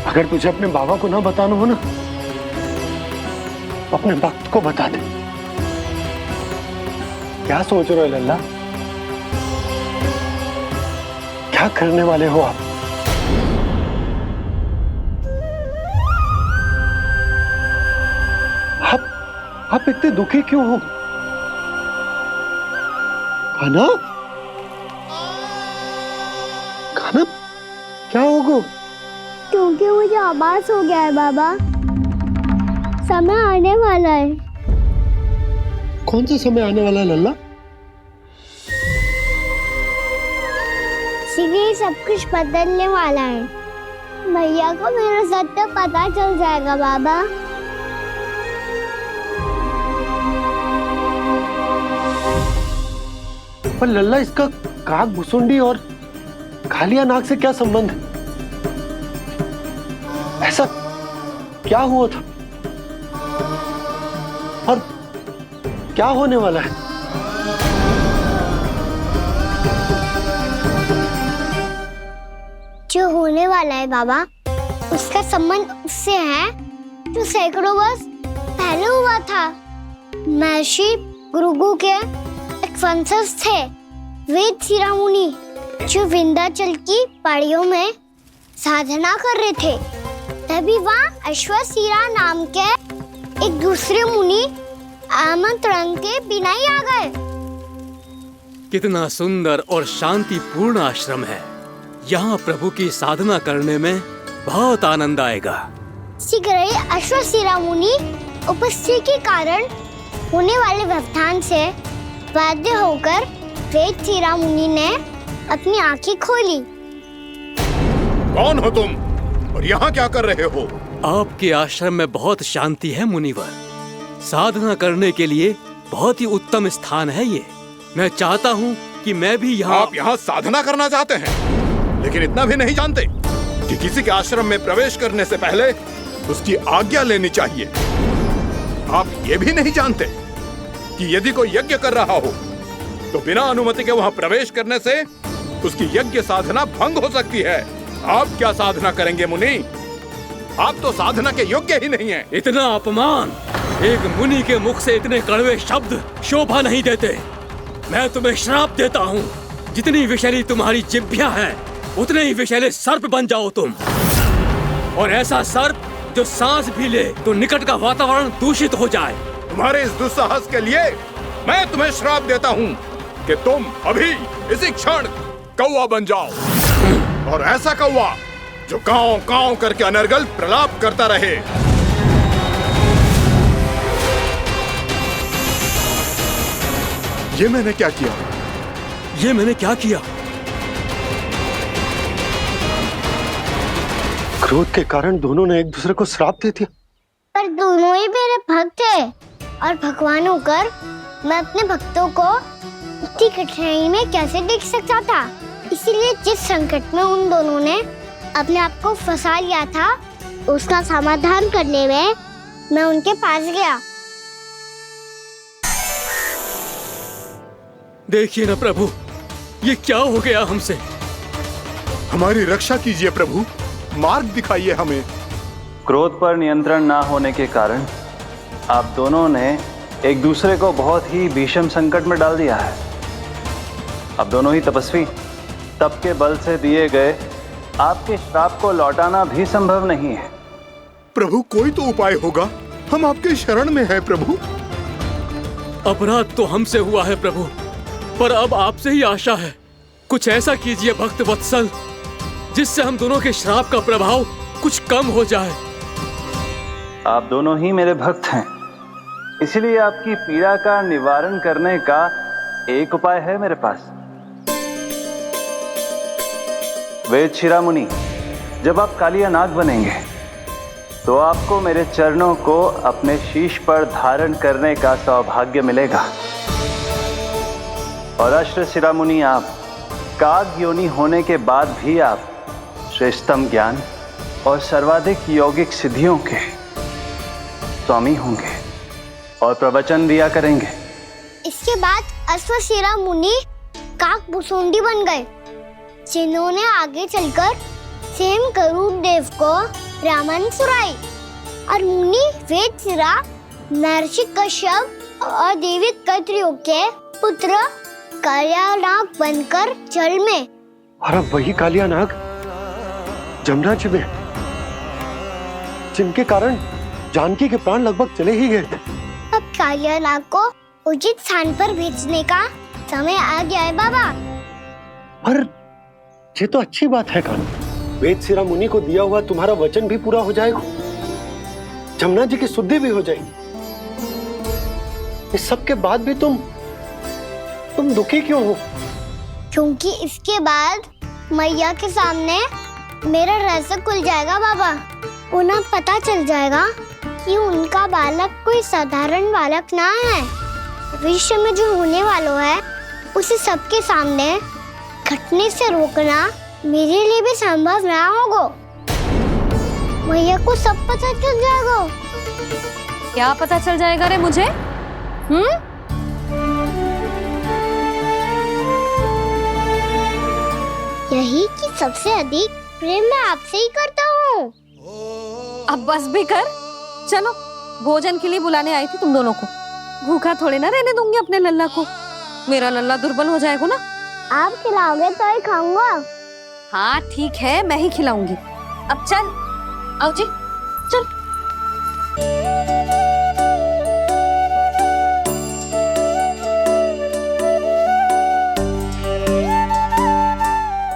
अगर तुझे अपने बाबा को ना बताना हो ना, तो अपने भक्त को बता दे। क्या सोच रहे हो लल्ला? क्या करने वाले हो आप? आप इतने दुखी क्यों हो? कान्हा, कान्हा, क्या होगा? क्योंकि मुझे आभास हो गया है बाबा, समय आने वाला है। कौन सा समय आने वाला है लल्ला? शीघ्र सब कुछ बदलने वाला है। भैया को मेरा सत्य पता चल जाएगा बाबा। पर लल्ला, इसका काक भुसुंडी और कालिया नाग से क्या संबंध है? ऐसा क्या हुआ था और क्या होने वाला है? जो होने वाला है बाबा, उसका संबंध उससे है जो सैकड़ों वर्ष पहले हुआ था। महर्षि भृगु के एक वंशज थे वेद शिरोमणि, जो विंध्याचल की पहाड़ियों में साधना कर रहे थे। तभी वहाँ अश्वशिरा नाम के एक दूसरे मुनि आमंत्रण के बिना ही आ गए। कितना सुंदर और शांतिपूर्ण आश्रम है। यहाँ प्रभु की साधना करने में बहुत आनंद आएगा। शीघ्र ही अश्वशिरा मुनि उपस्थिति के कारण होने वाले व्यवधान से बाध्य होकर वेद शिरोमणि ने अपनी आंखें खोली। कौन हो तुम और यहाँ क्या कर रहे हो? आपके आश्रम में बहुत शांति है मुनिवर। साधना करने के लिए बहुत ही उत्तम स्थान है ये। मैं चाहता हूँ कि मैं भी यहाँ। आप यहाँ साधना करना चाहते हैं, लेकिन इतना भी नहीं जानते कि किसी के आश्रम में प्रवेश करने से पहले उसकी आज्ञा लेनी चाहिए। आप ये भी नहीं जानते कि यदि कोई यज्ञ कर रहा हो तो बिना अनुमति के वहाँ प्रवेश करने से उसकी यज्ञ साधना भंग हो सकती है। आप क्या साधना करेंगे मुनि? आप तो साधना के योग्य ही नहीं हैं। इतना अपमान! एक मुनि के मुख से इतने कड़वे शब्द शोभा नहीं देते। मैं तुम्हें श्राप देता हूँ, जितनी विषैली तुम्हारी जिह्वा है उतने ही विषैले सर्प बन जाओ तुम। और ऐसा सर्प जो सांस भी ले तो निकट का वातावरण दूषित हो जाए। तुम्हारे इस दुस्साहस के लिए मैं तुम्हें श्राप देता हूँ कि तुम अभी इसी क्षण कौवा बन जाओ, और ऐसा कौवा जो कांव कांव करके अनर्गल प्रलाप करता रहे। ये मैंने क्या किया? ये मैंने क्या किया? क्रोध के कारण दोनों ने एक दूसरे को श्राप दे दिया। पर दोनों ही मेरे भक्त हैं, और भगवान होकर मैं अपने भक्तों को इतनी कठिनाई में कैसे देख सकता था। इसीलिए जिस संकट में उन दोनों ने अपने आप को फंसा लिया था, उसका समाधान करने में मैं उनके पास गया। देखिए ना प्रभु, ये क्या हो गया हमसे? हमारी रक्षा कीजिए प्रभु, मार्ग दिखाइए हमें। क्रोध पर नियंत्रण ना होने के कारण आप दोनों ने एक दूसरे को बहुत ही भीषण संकट में डाल दिया है। अब दोनों ही तपस्वी, तप के बल से दिए गए आपके श्राप को लौटाना भी संभव नहीं है। प्रभु, कोई तो उपाय होगा, हम आपके शरण में हैं प्रभु। अपराध तो हमसे हुआ है प्रभु, पर अब आपसे ही आशा है। कुछ ऐसा कीजिए भक्त वत्सल, जिससे हम दोनों के श्राप का प्रभाव कुछ कम हो जाए। आप दोनों ही मेरे भक्त हैं, इसलिए आपकी पीड़ा का निवारण करने का एक उपाय है मेरे पास। वेद शिरोमणि, जब आप कालिया नाग बनेंगे तो आपको मेरे चरणों को अपने शीश पर धारण करने का सौभाग्य मिलेगा। और अश्व शिरोमणि, आप काग योनि होने के बाद भी आप श्रेष्ठतम ज्ञान और सर्वाधिक यौगिक सिद्धियों के स्वामी होंगे। और प्रवचन दिया करेंगे। इसके बाद अश्वशिरा मुनि काकभुसुंडी बन गए, जिन्होंने आगे चलकर स्वयं गरुड़ देव को रामायण सुनाई। और मुनि वेदशिरा महर्षि कश्यप और देवी कत्रियों के पुत्र कालियानाग बनकर जल में, और अब वही कालियानाग जमुना जी में, जिनके कारण जानकी के प्राण लगभग चले ही गए थे। अब कालियानाग को उचित स्थान पर भेजने का समय आ गया है बाबा। पर ये तो अच्छी बात है कान्हा, वेदशिरा मुनि को दिया हुआ तुम्हारा वचन भी पूरा हो जाएगा, जमुना जी की शुद्धि भी हो जाएगी। इस सब के बाद भी तुम दुखी क्यों हो? क्योंकि इसके बाद मैया के सामने मेरा रहस्य खुल जाएगा बाबा। उन्हें पता चल जाएगा कि उनका बालक कोई साधारण बालक ना है। भविष्य में जो होने वाला है उसे सबके सामने घटने से रोकना मेरे लिए भी संभव ना होगा। मैया को सब पता चल जाएगा। क्या पता चल जाएगा रे मुझे? यही कि सबसे अधिक प्रेम मैं आपसे ही करता हूँ। अब बस भी कर, चलो भोजन के लिए बुलाने आई थी तुम दोनों को। भूखा थोड़े ना रहने दूंगी अपने लल्ला को, मेरा लल्ला दुर्बल हो जाएगा ना। आप खिलाओगे तो ही खाऊंगा। हाँ ठीक है, मैं ही खिलाऊंगी। अब चल, आओ जी चल।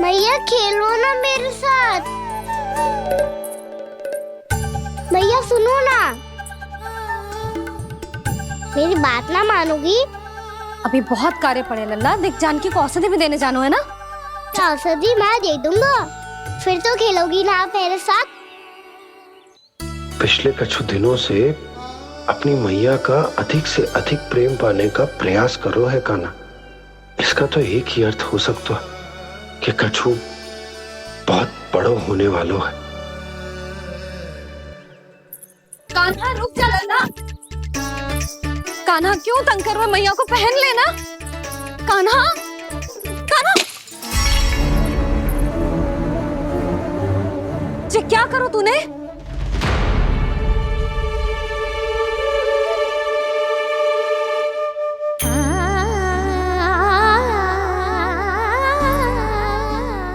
मैया खेलो ना मेरे साथ। मैया सुनो ना, मेरी बात ना मानोगी? अभी बहुत कार्य पड़े लल्ला, देख जानकी को औषधि भी देने जानो है ना। औषधि मैं दे दूंगा, फिर तो खेलोगी ना आप मेरे साथ। पिछले कुछ दिनों से अपनी मैया का अधिक से अधिक प्रेम पाने का प्रयास करो है कान्हा। इसका तो एक ही अर्थ हो सकता है कि कछु बहुत बड़ो होने वाला है। कान्हा रुक जा लल्ला। कान्हा क्यों तंग कर रहा है? मैया को पहन लेना। कान्हा, कान्हा, ये क्या करो तूने?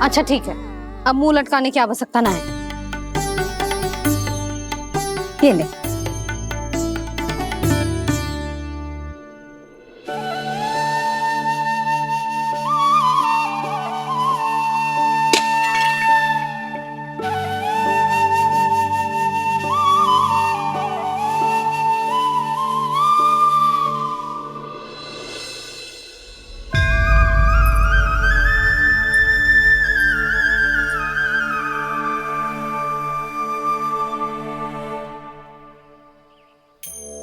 अच्छा ठीक है, अब मुंह लटकाने की आवश्यकता ना है। ये ले।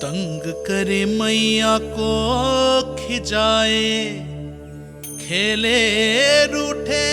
तंग करे मैया को खिजाए, खेले रूठे